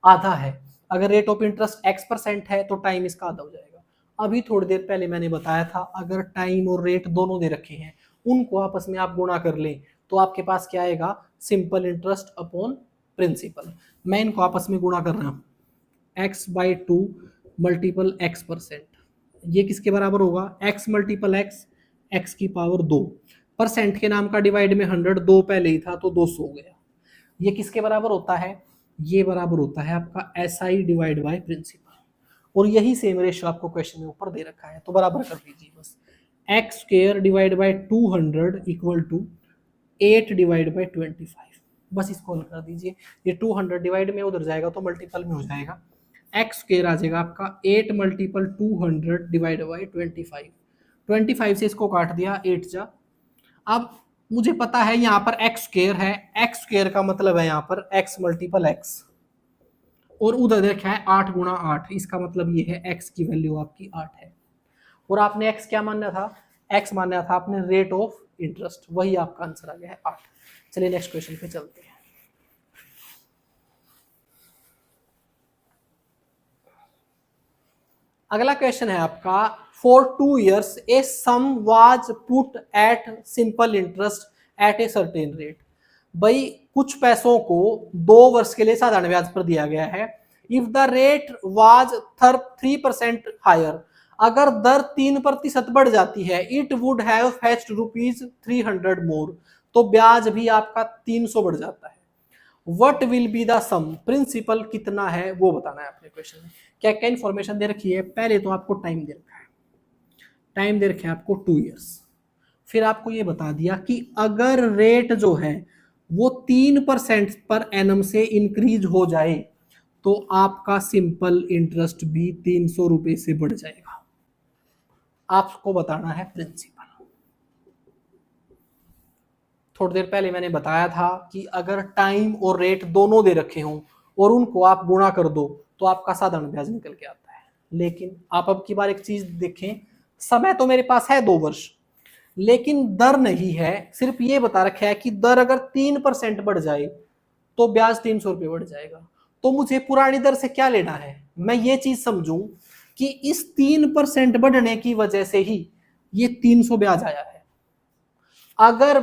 आधा है। अगर रेट ऑफ इंटरेस्ट x% है तो टाइम इसका आधा हो जाएगा। अभी थोड़ी देर पहले मैंने बताया था अगर टाइम और रेट दोनों दे रखे हैं उनको आपस में आप गुणा कर लें तो आपके पास क्या आएगा, सिंपल इंटरेस्ट अपॉन प्रिंसिपल। मैं इनको आपस में गुणा कर रहा हूं, x/2 मल्टीपल x%, ये किसके बराबर होगा, x मल्टीपल x, x की पावर 2, परसेंट के नाम का डिवाइड में 100, 2 पहले ही था तो 200 हो गया। ये किसके बराबर होता है, ये बराबर होता है आपका SI डिवाइड बाय प्रिंसिपल। और यही सेम रेशियो आपको क्वेश्चन में ऊपर दे रखा है तो बराबर कर दीजिए बस। X square divide by 200 equal to 8/25, बस इसको हल कर दीजिए। ये 200 डिवाइड में उधर जाएगा तो मल्टीपल में हो जाएगा, एक्स स्क्वायर आ जाएगा आपका 8 मल्टीपल 200 डिवाइड बाई 25, 25 से इसको काट दिया 8 जा। अब मुझे पता है यहाँ पर एक्स स्क्वायर है, एक्स स्क्वायर का मतलब है यहाँ पर एक्स मल्टीपल एक्स, और उधर देखा है 8 गुणा 8, इसका मतलब ये है एक्स की वैल्यू आपकी 8 है। और आपने एक्स क्या मानना था, एक्स मानना था आपने रेट ऑफ इंटरेस्ट, वही आपका आंसर आ गया है 8। चलिए नेक्स्ट क्वेश्चन पे चलते हैं। अगला क्वेश्चन है आपका for 2 years a sum was put at simple interest at a certain rate. भाई कुछ पैसों को 2 वर्ष के लिए साधारण ब्याज पर दिया गया है। If the rate was 3% higher, अगर दर 3% बढ़ जाती है, it would have fetched ₹300 more, तो ब्याज भी आपका 300 बढ़ जाता है। What will be the sum, principal कितना है वो बताना है अपने क्वेश्चन में। क्या क्या इंफॉर्मेशन दे रखी है, पहले तो आपको टाइम दे रखा है, टाइम दे रखा है आपको 2 years। फिर आपको ये बता दिया कि अगर रेट जो है वो 3% पर एनम से इंक्रीज हो जाए तो आपका सिंपल इंटरेस्ट भी 300 रुपए से बढ़ जाएगा। आपको बताना है प्रिंसिपल। थोड़ी देर पहले मैंने बताया था कि अगर टाइम और रेट दोनों दे रखे हों और उनको आप गुणा कर दो तो आपका साधारण ब्याज निकल के आता है। लेकिन आप अब की बार एक चीज देखें, समय तो मेरे पास है 2 वर्ष, लेकिन दर नहीं है। सिर्फ ये बता रखा है कि दर अगर 3% बढ़ जाए तो ब्याज 300 रुपये बढ़ जाएगा। तो मुझे पुरानी दर से क्या लेना है, मैं ये चीज समझूं कि इस 3% बढ़ने की वजह से ही ये 300 ब्याज आया है। अगर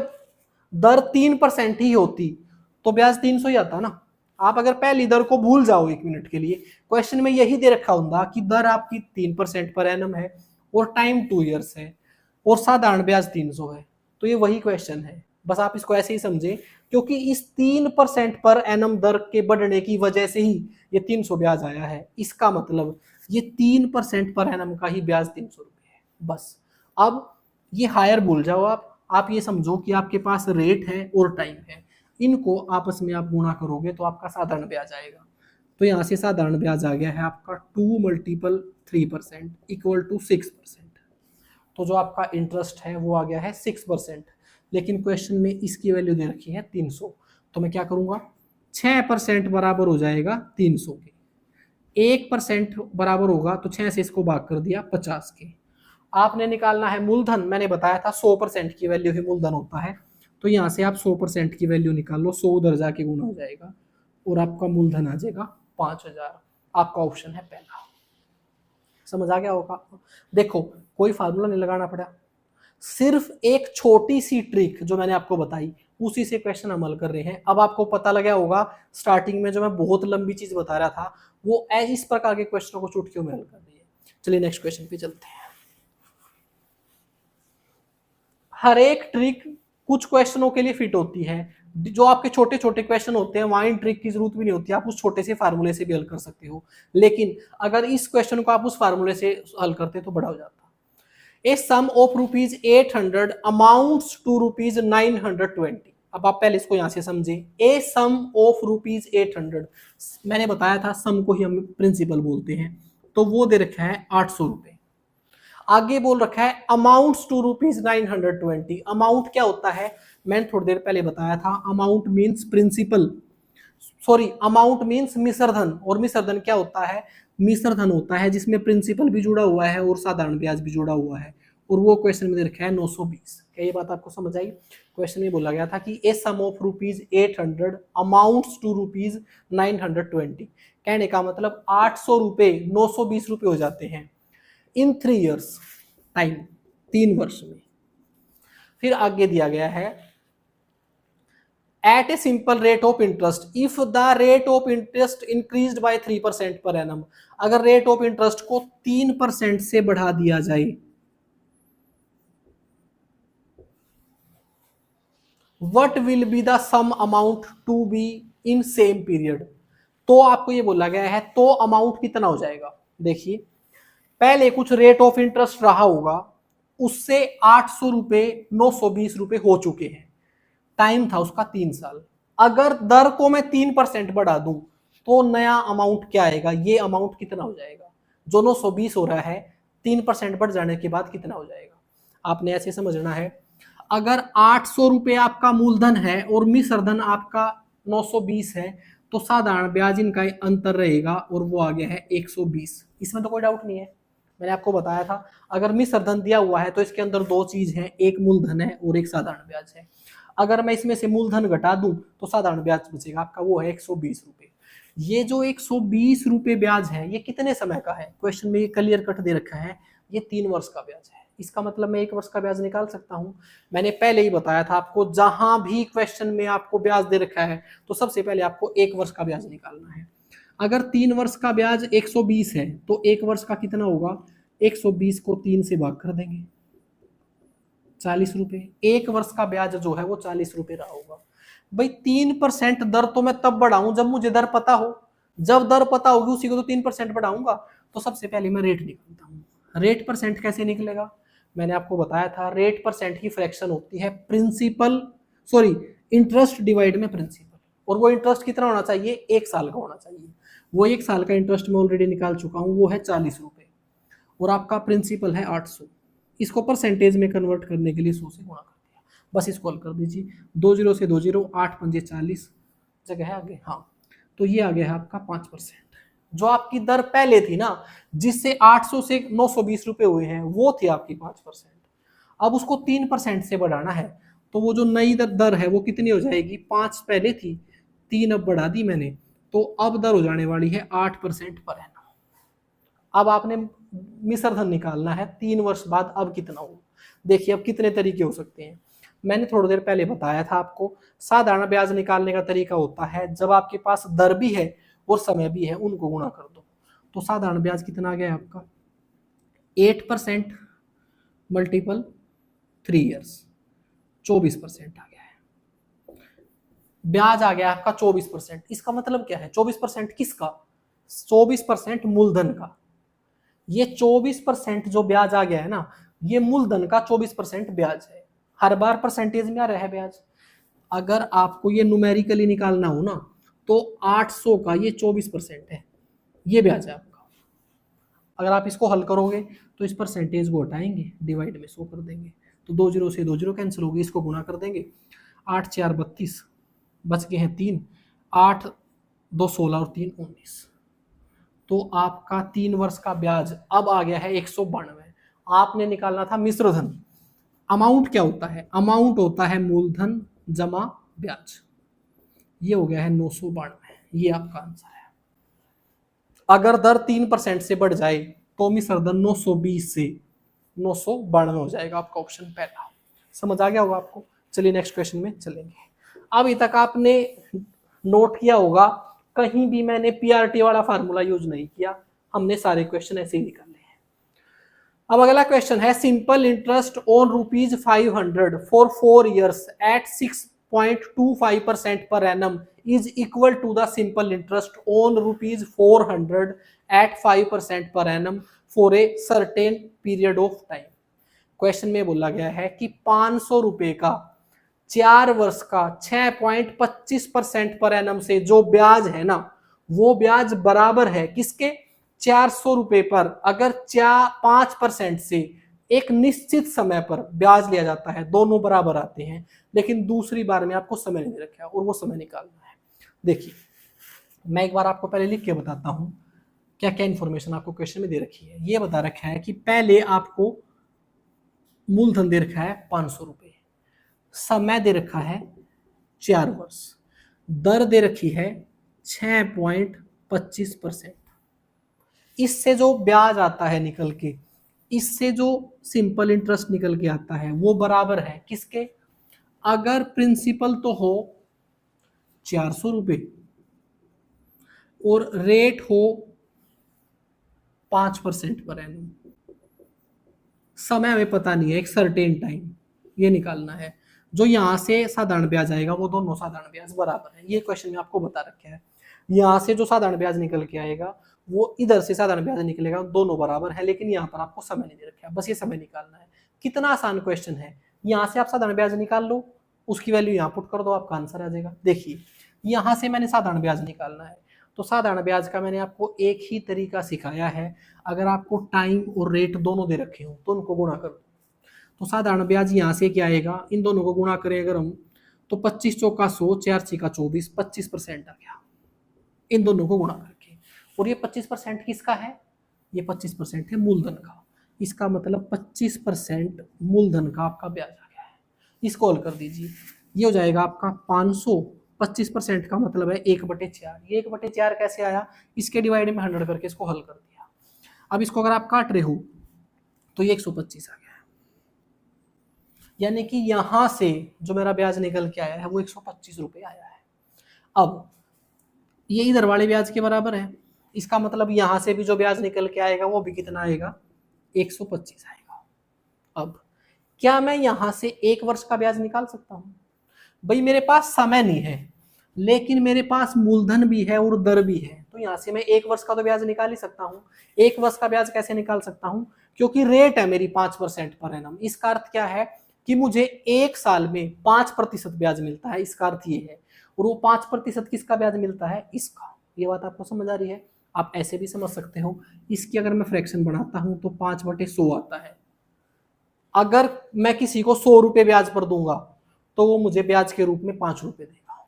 दर 3% ही होती तो ब्याज 300 ही आता ना। आप अगर पहली दर को भूल जाओ 1 मिनट के लिए, क्वेश्चन में यही दे रखा होगा कि दर आपकी 3% पर एनम है और टाइम 2 years है और साधारण ब्याज 300 है, तो ये वही क्वेश्चन है। बस आप इसको ऐसे ही समझे, क्योंकि इस 3% पर एनम दर के बढ़ने की वजह से ही ये 300 ब्याज आया है। इसका मतलब ये 3% पर एनम का ही ब्याज 300 रुपये है बस। अब ये हायर भूल जाओ आप ये समझो कि आपके पास रेट है और टाइम है, इनको आपस में आप गुणा करोगे तो आपका साधारण ब्याज आएगा। तो यहाँ से साधारण ब्याज आ गया है आपका 2 मल्टीपल 3% इक्वल टू 6%। तो जो आपका इंटरेस्ट है वो आ गया है 6%, लेकिन क्वेश्चन में इसकी वैल्यू दे रखी है 300। तो मैं क्या करूंगा, 6% बराबर हो जाएगा 300 के। 1% बराबर होगा तो 6 से इसको भाग कर दिया 50 के। आपने निकालना है मूलधन, मैंने बताया था 100% की वैल्यू ही मूलधन होता है, तो यहाँ से आप 100% की वैल्यू निकाल लो, 100 उधर जाके गुना हो जाएगा और आपका मूलधन आ जाएगा 5000। आपका ऑप्शन है पहला। समझ आ गया होगा। देखो कोई फार्मूला नहीं लगाना पड़ा, सिर्फ एक छोटी सी ट्रिक जो मैंने आपको बताई उसी से क्वेश्चन अमल कर रहे हैं। अब आपको पता लगा होगा स्टार्टिंग में जो मैं बहुत लंबी चीज बता रहा था वो इस प्रकार के क्वेश्चनों को चुटकियों में हल कर रही है। चलिए नेक्स्ट क्वेश्चन पे चलते हैं। हर एक ट्रिक कुछ क्वेश्चनों के लिए फिट होती है, जो आपके छोटे छोटे क्वेश्चन होते हैं वहां इन ट्रिक की जरूरत भी नहीं होती, आप उस छोटे से फार्मूले से भी हल कर सकते हो, लेकिन अगर इस क्वेश्चन को आप उस फार्मूले से हल करते तो बड़ा हो जाता। A sum of rupees 800 amounts to rupees 920। अब आप पहले इसको यहां से समझे, ए सम ऑफ रुपीज 800, मैंने बताया था सम को ही हम प्रिंसिपल बोलते हैं, तो वो दे रखा है 800 रुपए। आगे बोल रखा है अमाउंट्स टू रुपीज 920। अमाउंट क्या होता है, मैंने थोड़ी देर पहले बताया था, amount means principal, sorry amount means मिश्र धन, और मिश्र धन क्या होता है, मिश्र धन होता है जिसमें प्रिंसिपल भी जुड़ा हुआ है और साधारण ब्याज भी जुड़ा हुआ है, और वो क्वेश्चन में दे रखा है 920। क्या ये बात आपको समझ आई? क्वेश्चन में बोला गया था कि A sum of rupees 800 amounts to rupees 920, कहने का मतलब 800 रुपए 920 रुपए हो जाते हैं इन 3 years टाइम, 3 वर्ष में। फिर आगे दिया गया है at a simple rate of interest if the rate of interest increased by 3% per annum। अगर रेट ऑफ इंटरेस्ट को 3% से बढ़ा दिया जाए, what will be the sum amount to be in same period। तो आपको ये बोला गया है तो अमाउंट कितना हो जाएगा। देखिए पहले कुछ रेट ऑफ इंटरेस्ट रहा होगा, उससे 800 रुपए 920 रुपए हो चुके हैं, टाइम था उसका 3 साल। अगर दर को मैं 3% बढ़ा दूं तो नया अमाउंट क्या आएगा, ये अमाउंट कितना हो जाएगा, जो 920 हो रहा है 3% बढ़ जाने के बाद कितना हो जाएगा, आपने ऐसे समझना है। अगर 800 रुपए आपका मूलधन है और मिश्र धन आपका 920 है, तो साधारण ब्याज इनका अंतर रहेगा और वो आ गया है 120। इसमें तो कोई डाउट नहीं है, मैंने आपको बताया था अगर मिश्र धन दिया हुआ है तो इसके अंदर 2 चीज है, एक मूलधन है और एक साधारण ब्याज है। अगर मैं इसमें से मूलधन घटा दूं तो साधारण ब्याज बचेगा आपका, वो है 120 रुपए। ये जो 120 रुपए ब्याज है ये कितने समय का है, क्वेश्चन में क्लियर कट दे रखा है, ये 3 वर्ष का ब्याज है। इसका मतलब मैं 1 वर्ष का ब्याज निकाल सकता हूं। मैंने पहले ही बताया था आपको, जहां भी क्वेश्चन में आपको ब्याज दे रखा है तो सबसे पहले आपको 1 वर्ष का ब्याज निकालना है। अगर 3 वर्ष का ब्याज 120 है तो 1 वर्ष का कितना होगा, 120 को 3 से भाग कर देंगे, 40 रुपए। 1 वर्ष का ब्याज जो है वो 40 रुपए रहा होगा। भाई 3% दर तो मैं तब बढ़ाऊं जब मुझे दर पता हो, जब दर पता होगी उसी को तो 3% बढ़ाऊंगा। तो सबसे पहले मैं रेट निकालता हूं। रेट परसेंट कैसे निकलेगा, मैंने आपको बताया था रेट परसेंट की फ्रैक्शन होती है प्रिंसिपल, सॉरी इंटरेस्ट डिवाइड में प्रिंसिपल, और वो इंटरेस्ट कितना होना चाहिए, 1 साल का होना चाहिए। वो 1 साल का इंटरेस्ट मैं ऑलरेडी निकाल चुका हूं, वो है 40 रुपए, और आपका प्रिंसिपल है 800। इसको परसेंटेज में कन्वर्ट करने के लिए 100 से गुणा कर दिया, बस इसको हल कर दीजिए। 2 जीरो से 2 जीरो, 8 पंजे 40, जगह है आगे, हाँ तो ये आ गया है आपका 5%। जो आपकी दर पहले थी ना, जिससे 800 से 920 रुपए हुए हैं, वो थी आपकी 5%। अब उसको 3% से बढ़ाना है, तो वो जो नई दर है वो कितनी हो जाएगी, 5 पहले थी, 3 अब बढ़ा दी मैंने, तो अब दर हो जाने वाली है 8% पर एनम। अब आपने मिश्र धन निकालना है 3 वर्ष बाद, अब कितना हो। देखिए अब कितने तरीके हो सकते हैं, मैंने थोड़ी देर पहले बताया था आपको, साधारण ब्याज निकालने का तरीका होता है जब आपके पास दर भी है और समय भी है, उनको गुणा कर दो। तो साधारण ब्याज कितना आ गया आपका, 8% मल्टीपल 3 years, 24% आ गया है। ब्याज आ गया आपका 24%। इसका मतलब क्या है, 24% किसका, 24% मूलधन का। ये 24% जो ब्याज आ गया है ना, ये मूलधन का 24% ब्याज है। हर बार परसेंटेज में आ रहा है ब्याज। अगर आपको ये न्यूमेरिकली निकालना हो ना, तो 800 का ये 24% है, ये ब्याज है आपका। अगर आप इसको हल करोगे तो इस परसेंटेज को हटाएंगे, डिवाइड में 100 कर देंगे, तो 2 जीरो से 2 जीरो कैंसिल होगी, इसको गुणा कर देंगे, 8 4 32, बच गए हैं 3, 8 2 16 और 3 19, तो आपका 3 वर्ष का ब्याज अब आ गया है 192। आपने निकालना था मिश्र धन। अमाउंट क्या होता है? अमाउंट होता है मूलधन जमा ब्याज। ये हो गया है 992, ये आपका आंसर है। अगर दर 3% से बढ़ जाए तो मिश्र धन 920 से 992 हो जाएगा आपका ऑप्शन पहला। समझ आ गया होगा आपको। चलिए नेक्स्ट क्वेश्चन में चलेंगे। अभी तक आपने नोट किया होगा कहीं भी मैंने पीआरटी वाला फार्मूला यूज नहीं किया, हमने सारे क्वेश्चन ऐसे ही निकाले हैं। अब अगला क्वेश्चन है simple interest on ₹500 for 4 years एट 6.25% per annum is equal to the simple interest on ₹400 at 5% per annum for a certain period of time। Question में बोला गया है कि 500 रुपए का 4 वर्ष का 6.25% पर एनम से जो ब्याज है ना, वो ब्याज बराबर है किसके? 400 रुपए पर अगर 5% से एक निश्चित समय पर ब्याज लिया जाता है, दोनों बराबर आते हैं, लेकिन दूसरी बार में आपको समय नहीं रखा और वो समय निकालना है। देखिए मैं एक बार आपको पहले लिख के बताता हूं क्या क्या इंफॉर्मेशन आपको क्वेश्चन में दे रखी है। ये बता रखा है कि पहले आपको मूलधन दे रखा है 500 रुपए, समय दे रखा है 4 वर्ष, दर दे रखी है 6.25%। इससे जो ब्याज आता है निकल के, इससे जो सिंपल इंटरेस्ट निकल के आता है वो बराबर है किसके? अगर प्रिंसिपल तो हो 400 रुपए और रेट हो 5% पर एनम, समय हमें पता नहीं है, एक सर्टेन टाइम ये निकालना है। जो यहाँ से साधारण ब्याज आएगा वो दोनों साधारण ब्याज बराबर है, ये क्वेश्चन में आपको बता रखा है। यहाँ से जो साधारण ब्याज निकल के आएगा वो इधर से साधारण ब्याज निकलेगा, दोनों बराबर है, लेकिन यहाँ पर आपको समय नहीं दे रखा है, बस ये समय निकालना है। कितना आसान क्वेश्चन है। यहाँ से आप साधारण ब्याज निकाल लो, उसकी वैल्यू यहाँ पुट कर दो, आपका आंसर आ जाएगा। देखिए यहाँ से मैंने साधारण ब्याज निकालना है, तो साधारण ब्याज का मैंने आपको एक ही तरीका सिखाया है। अगर आपको टाइम और रेट दोनों दे रखे हो तो उनको गुणा कर दो। तो साधारण ब्याज यहाँ से क्या आएगा, इन दोनों को गुणा करें अगर हम, तो 25 चौका 100, 4 6 24, 25% आ गया इन दोनों को गुणा करके। और ये 25% किसका है? ये 25% है मूलधन का। इसका मतलब 25% मूलधन का आपका ब्याज आ गया है। इसको हल कर दीजिए, ये हो जाएगा आपका 500। 25% का मतलब है 1/4। ये 1/4 कैसे आया? इसके डिवाइड में 100 करके इसको हल कर दिया। अब इसको अगर आप काट रहे हो तो ये 125 आ गया, यानी कि यहां से जो मेरा ब्याज निकल के आया है वो 125 रुपए आया है। अब ये इधर वाले ब्याज के बराबर है, इसका मतलब यहां से भी जो ब्याज निकल के आएगा वो भी कितना आएगा? 125 आएगा। अब क्या मैं यहां से 1 वर्ष का ब्याज निकाल सकता हूं? भाई मेरे पास समय नहीं है, लेकिन मेरे पास मूलधन भी है और दर भी है, तो यहां से मैं 1 वर्ष का तो ब्याज निकाल ही सकता हूं। 1 वर्ष का ब्याज कैसे निकाल सकता हूं? क्योंकि रेट है मेरी 5% पर एनम। इसका अर्थ क्या है कि मुझे 1 साल में 5% ब्याज मिलता है, इसका अर्थ ये है। और वो 5% किसका ब्याज मिलता है? इसका। ये बात आपको समझ आ रही है? आप ऐसे भी समझ सकते हो, इसकी अगर मैं फ्रैक्शन बनाता हूं तो 5/100 आता है। अगर मैं किसी को 100 रुपए ब्याज पर दूंगा तो वो मुझे ब्याज के रूप में 5 रुपए देगा।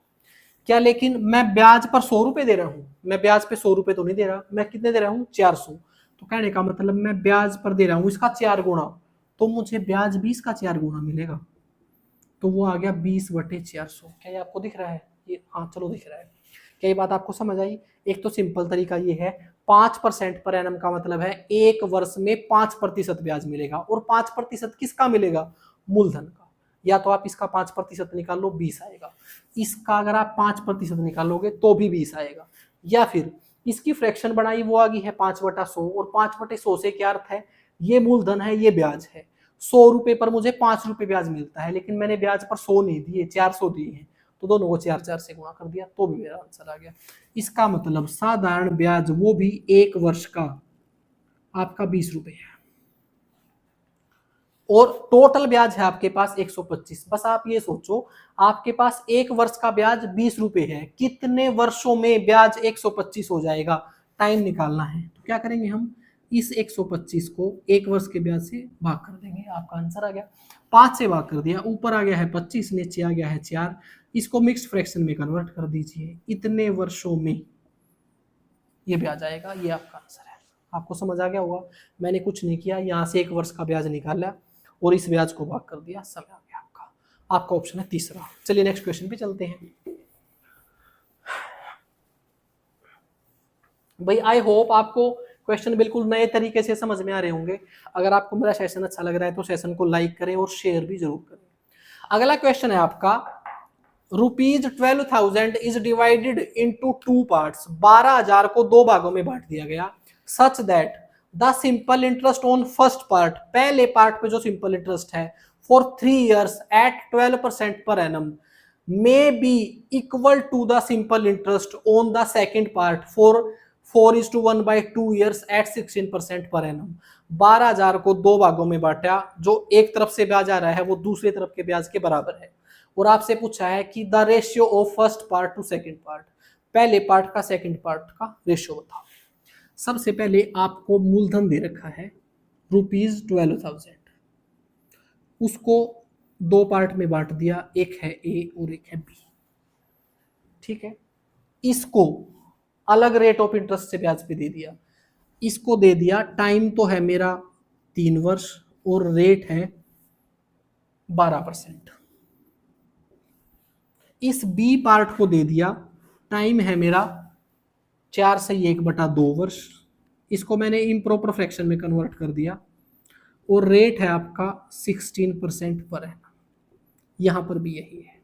क्या लेकिन मैं ब्याज पर 100 रुपए दे रहा हूं, मैं ब्याज पे 100 रुपए तो नहीं दे रहा, मैं कितने दे रहा हूं? 400। तो कहने का मतलब मैं ब्याज पर दे रहा हूं इसका 4 गुना, तो मुझे ब्याज भी इसका 4 गुना मिलेगा। तो वो आ गया 20/400। क्या ये आपको दिख रहा है? ये हाँ चलो दिख रहा है। क्या ये बात आपको समझ आई? एक तो सिंपल तरीका ये है, 5% पर एनम का मतलब है 1 वर्ष में 5% ब्याज मिलेगा, और 5% किसका मिलेगा? मूलधन का। या तो आप इसका 5% निकाल लो, 20 आएगा। इसका अगर आप 5% निकालोगे तो भी 20 आएगा। या फिर इसकी फ्रैक्शन बनाई, वो आ गई है 5/100, और 5/100 से क्या अर्थ है? ये मूलधन है, ये ब्याज है। 100 रुपए पर मुझे 5 रुपए ब्याज मिलता है, लेकिन मैंने ब्याज पर 100 नहीं दिए, 400 दिए हैं, तो दोनों को 4 से गुणा कर दिया, तो भी मेरा आंसर आ गया। इसका मतलब साधारण ब्याज वो भी 1 वर्ष का आपका 20 रुपए है, और टोटल ब्याज है आपके पास 125। बस आप ये सोचो, आपके पास 1 वर्ष का ब्याज 20 रुपए है, कितने वर्षों में ब्याज 125 हो जाएगा? टाइम निकालना है, तो क्या करेंगे हम? इस 125 को 1 वर्ष के ब्याज से भाग कर देंगे, आपका आंसर आ गया। 5 से भाग कर दिया, ऊपर आ गया है 25, नीचे आ गया है 4। इसको मिक्स्ड फ्रैक्शन में कन्वर्ट कर दीजिए, इतने वर्षों में ये ब्याज आएगा, ये आपका आंसर है। आपको समझ आ गया होगा, मैंने कुछ नहीं किया, यहाँ से 1 वर्ष का ब्याज निकाला और इस ब्याज को भाग कर दिया, समय आ गया आपका। आपका ऑप्शन है तीसरा। चलिए नेक्स्ट क्वेश्चन पे चलते हैं। भाई आई होप आपको क्वेश्चन बिल्कुल नए तरीके से समझ में आ रहे होंगे। अगर आपको मेरा सेशन अच्छा लग रहा है तो सेशन को लाइक करें और शेयर भी जरूर करें। अगला क्वेश्चन है आपका, ₹12,000 इज डिवाइडेड इनटू 2 पार्ट्स। 12,000 को 2 भागों में बांट दिया गया, such that the simple interest on first part, पहले पार्ट पे जो सिंपल इंटरेस्ट है, for 3 years at 12% per annum may be equal to the simple interest on the second part for 4:1/2 years at 16% per annum. 12,000 को 2 भागों में बांटा, जो एक तरफ से ब्याज आ रहा है वो दूसरी तरफ के ब्याज के बराबर है, और आपसे पूछा है कि the ratio of first part two second part, पहले पार्ट का सेकंड पार्ट का रेशियो बताओ। सबसे पहले आपको मूलधन दे रखा है ₹12,000, उसको 2 पार्ट में बांट दिया, एक है ए और एक है बी, ठीक है। इसको अलग रेट ऑफ इंटरेस्ट से ब्याज पे दे दिया, इसको दे दिया, टाइम तो है मेरा 3 वर्ष और रेट है 12%। इस बी पार्ट को दे दिया, टाइम है मेरा 4/1/2 वर्ष, इसको मैंने इम्प्रॉपर फ्रैक्शन में कन्वर्ट कर दिया, और रेट है आपका 16% पर है। यहां पर भी यही है।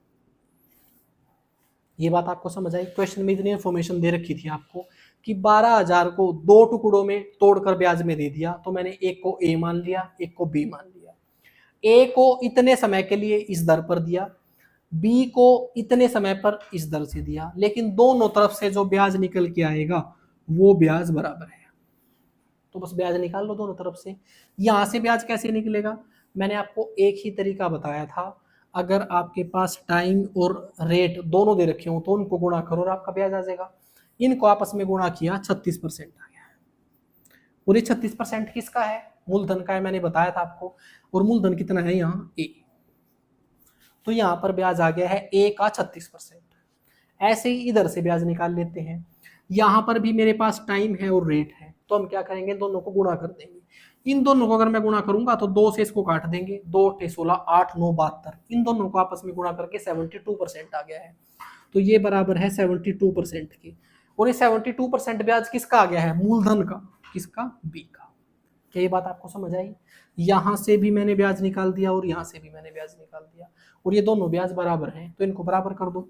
ये बात आपको समझ आई? क्वेश्चन में इतनी इंफॉर्मेशन दे रखी थी आपको कि 12,000 को 2 टुकड़ों में तोड़कर ब्याज में दे दिया, तो मैंने एक को ए मान लिया, एक को बी मान लिया। ए को इतने समय के लिए इस दर पर दिया, बी को इतने समय पर इस दर से दिया, लेकिन दोनों तरफ से जो ब्याज निकल के आएगा वो ब्याज बराबर है। तो बस ब्याज निकाल लो दोनों तरफ से। यहां से ब्याज कैसे निकलेगा? मैंने आपको एक ही तरीका बताया था, अगर आपके पास टाइम और रेट दोनों दे रखे हो तो उनको गुणा करो और आपका ब्याज आ जाएगा। इनको आपस में गुणा किया, 36% आ गया। और ये 36% किसका है? मूलधन का है, मैंने बताया था आपको। और मूलधन कितना है यहाँ? ए। तो यहाँ पर ब्याज आ गया है ए का 36%। ऐसे ही इधर से ब्याज निकाल लेते हैं। यहाँ पर भी मेरे पास टाइम है और रेट है, तो हम क्या करेंगे, दोनों को गुणा कर देंगे। इन दोनों को अगर मैं गुणा करूंगा तो 2 से इसको काट देंगे, 2 8 16, 8 9 72, इन दोनों को आपस में गुणा करके 72% आ गया है। तो ये बराबर है 72% की। और ये 72% ब्याज किसका आ गया है? मूलधन का। किसका? बी का। क्या ये बात आपको समझ आई? यहां से भी मैंने ब्याज निकाल दिया और यहां से भी मैंने ब्याज निकाल दिया, और ये दोनों ब्याज बराबर हैं, तो इनको बराबर कर दो।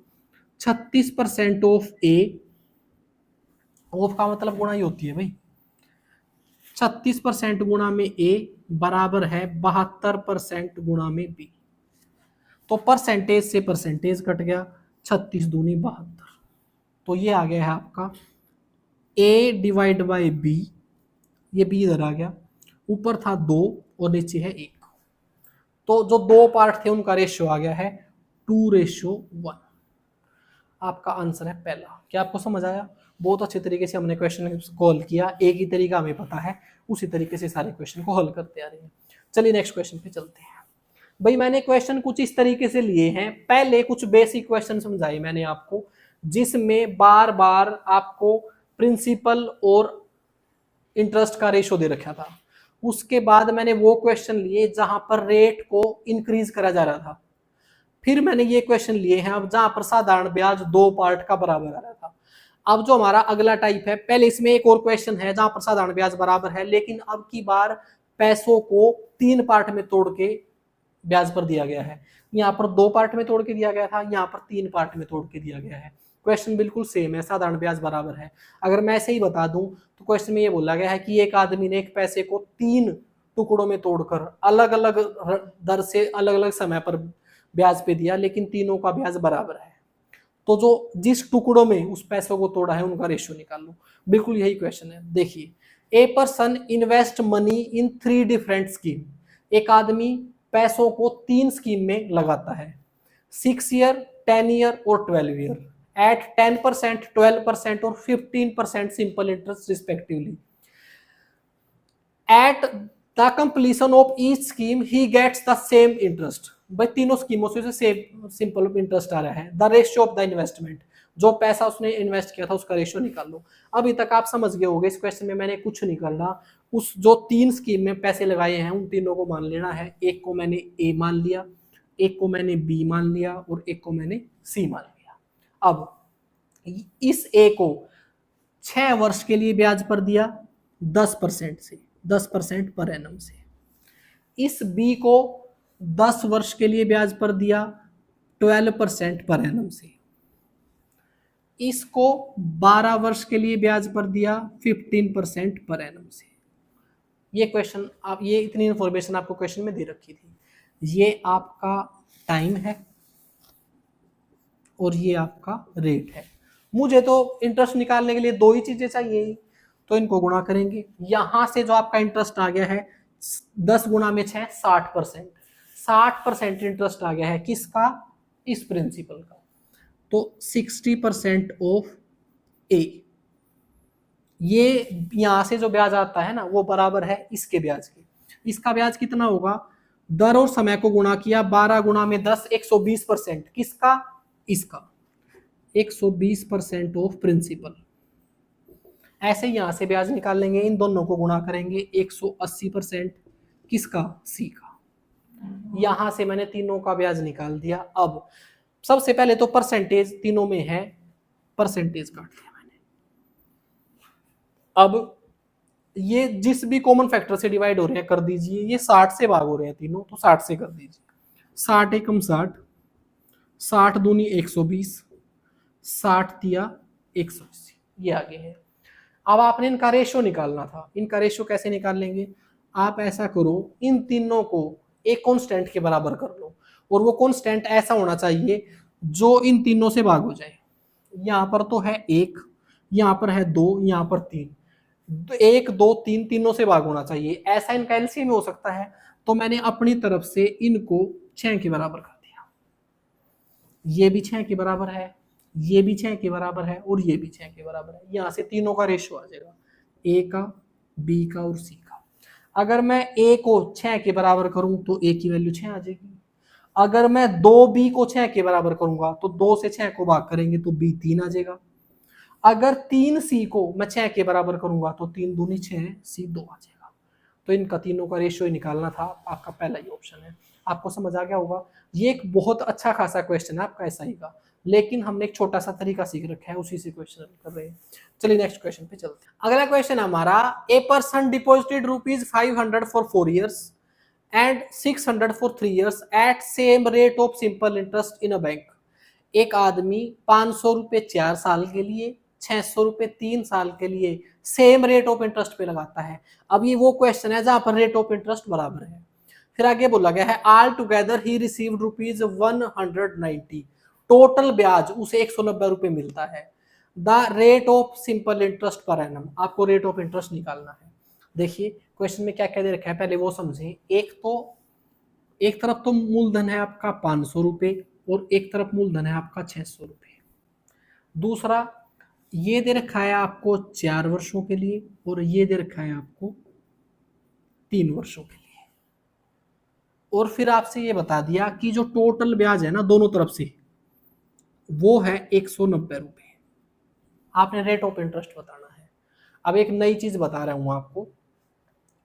36% ऑफ ए, ऑफ का मतलब गुणा ही होती है भाई, 36% गुणा में ए बराबर है 72% गुणा में बी। तो परसेंटेज से परसेंटेज कट गया, 36 दूनी 72। तो ये आ गया है आपका ए डिवाइड बाई बी, ये बी इधर आ गया, ऊपर था 2 और नीचे है 1। तो जो 2 पार्ट थे उनका रेशियो आ गया है 2:1। आपका आंसर है पहला। क्या आपको समझ आया? बहुत अच्छे तरीके से हमने क्वेश्चन कॉल किया, एक ही तरीका हमें पता है, उसी तरीके से सारे क्वेश्चन को हल करते आ रहे हैं। चलिए नेक्स्ट क्वेश्चन पे चलते हैं। भाई मैंने क्वेश्चन कुछ इस तरीके से लिए हैं, पहले कुछ बेसिक क्वेश्चन समझाए मैंने आपको, जिसमें बार बार आपको प्रिंसिपल और इंटरेस्ट का रेशो दे रखा था। उसके बाद मैंने वो क्वेश्चन लिए जहां पर रेट को इंक्रीज करा जा रहा था। फिर मैंने ये क्वेश्चन लिए हैं अब जहां पर साधारण ब्याज 2 पार्ट का बराबर आ रहा था। अब जो हमारा अगला टाइप है, पहले इसमें एक और क्वेश्चन है जहां पर साधारण ब्याज बराबर है, लेकिन अब की बार पैसों को 3 पार्ट में तोड़ के ब्याज पर दिया गया है। यहाँ पर 2 पार्ट में तोड़ के दिया गया था, यहाँ पर 3 पार्ट में तोड़ के दिया गया है। क्वेश्चन बिल्कुल सेम है, साधारण ब्याज बराबर है। अगर मैं ऐसे ही बता दूं तो क्वेश्चन में ये बोला गया है कि एक आदमी ने एक पैसे को 3 टुकड़ों में तोड़कर अलग अलग दर से अलग अलग समय पर ब्याज पे दिया, लेकिन तीनों का ब्याज बराबर है। तो जो जिस टुकड़ों में उस पैसों को तोड़ा है उनका रेशियो निकाल लो। बिल्कुल यही क्वेश्चन है। देखिए, a person invest money in 3 different scheme. एक आदमी पैसों को 3 स्कीम में लगाता है, 6 ईयर, 10 ईयर और 12 ईयर, एट 10%, 12% और 15% simple interest respectively. At the completion of each scheme he gets the same interest. भाई तीनों स्कीमों से सेम सिंपल इंटरेस्ट आ रहा है। The ratio of the investment, जो पैसा उसने इन्वेस्ट किया था उसका रेशियो निकाल लो। अभी तक आप समझ गए होंगे, इस क्वेश्चन में मैंने कुछ नहीं करना, उस जो तीन स्कीम में पैसे लगाए हैं उन तीनों को मान लेना है। एक को मैंने ए मान लिया, एक को मैंने बी मान लिया और एक को मैंने सी मान लिया। अब इस ए को 6 वर्ष के लिए ब्याज पर दिया 10% से, 10% पर एनम से। इस बी को 10 वर्ष के लिए ब्याज पर दिया 12% पर एनम से। इसको 12 वर्ष के लिए ब्याज पर दिया 15% पर एनम से। ये क्वेश्चन आप, ये इतनी इंफॉर्मेशन आपको क्वेश्चन में दे रखी थी। ये आपका टाइम है और ये आपका रेट है। मुझे तो इंटरेस्ट निकालने के लिए दो ही चीजें चाहिए, तो इनको गुणा करेंगे। यहां से जो आपका इंटरेस्ट आ गया है 10 गुणा में 6 60%, 60% इंटरेस्ट आ गया है किसका, इस प्रिंसिपल का। तो 60% ऑफ ए, ये यहां से जो ब्याज आता है ना वो बराबर है इसके ब्याज के। इसका ब्याज कितना होगा, दर और समय को गुणा किया 12 गुणा में 10 120%, किसका, इसका 120% ऑफ प्रिंसिपल। ऐसे यहां से ब्याज निकाल लेंगे, इन दोनों को गुणा करेंगे 180%, किसका, सी का। यहां से मैंने तीनों का ब्याज निकाल दिया। अब सबसे पहले तो परसेंटेज तीनों में है, परसेंटेज काट दिया मैंने। अब ये जिस भी कॉमन फैक्टर से डिवाइड हो रहे हैं कर दीजिए। ये 60 से भाग हो रहे हैं तीनों, तो 60 से कर दीजिए। 60 एकम 60, 60 दूनी 120, 60 तिया 180, ये आगे है। अब आपने इनका रेशियो निकालना था। इनका रेशियो कैसे निकाल लेंगे, आप ऐसा करो, इन तीनों को एक कांस्टेंट के बराबर कर लो, और वो कांस्टेंट ऐसा होना चाहिए जो इन तीनों से भाग हो जाए। यहां पर तो है 1, यहां पर है 2, यहां पर 3, 1 2 3 तीनों से भाग होना चाहिए। ऐसा इनका एलसीएम हो सकता है, तो मैंने अपनी तरफ से इनको 6 के बराबर कर दिया। ये भी 6 के बराबर है, ये भी 6 के बराबर है और ये भी 6 के बराबर है। यहां से तीनों का रेशियो आ जाएगा, ए का, बी का और सी का। अगर मैं ए को 6 के बराबर करूं तो ए की वैल्यू 6 आ जाएगी। अगर मैं 2b को 6 के बराबर करूंगा तो 2 से 6 को भाग करेंगे तो b 3 आ जाएगा। अगर 3c को मैं 6 के बराबर करूंगा तो 3 दूनी 6, c 2 आ जाएगा। तो इनका तीनों का रेशियो निकालना था, आपका पहला ही ऑप्शन है। आपको समझ आ गया होगा। ये एक बहुत अच्छा खासा क्वेश्चन है आपका एसआई का, लेकिन हमने एक छोटा सा तरीका सीख रखा है, उसी से क्वेश्चन कर रहे हैं। चलिए नेक्स्ट क्वेश्चन पे चलते हैं। अगला क्वेश्चन हमारा, a person deposited ₹500 for 4 years and 600 for 3 years at same rate of simple interest in a bank. एक आदमी 500 रुपए 4 साल के लिए, 600 रुपए 3 साल के लिए सेम रेट ऑफ इंटरेस्ट पे लगाता है। अब ये वो क्वेश्चन है जहां पर रेट ऑफ इंटरेस्ट बराबर है। फिर आगे बोला गया है all together he received ₹190, total ब्याज उसे 190 रुपए मिलता है। The rate of simple interest per annum, आपको रेट ऑफ इंटरेस्ट निकालना है। देखिए क्वेश्चन में क्या क्या दे रखा है, पहले वो समझें। एक तरफ तो मूलधन है आपका 500 रुपए और एक तरफ मूलधन है आपका 600 रुपए। दूसरा ये दे रखा है आपको 4 वर्षों के लिए और ये दे रखा है आपको 3 वर्षों के लिए। और फिर आपसे ये बता दिया कि जो टोटल ब्याज है ना दोनों तरफ से, वो है 190 रुपए। आपने रेट ऑफ इंटरेस्ट बताना है। अब एक नई चीज बता रहा हूं आपको,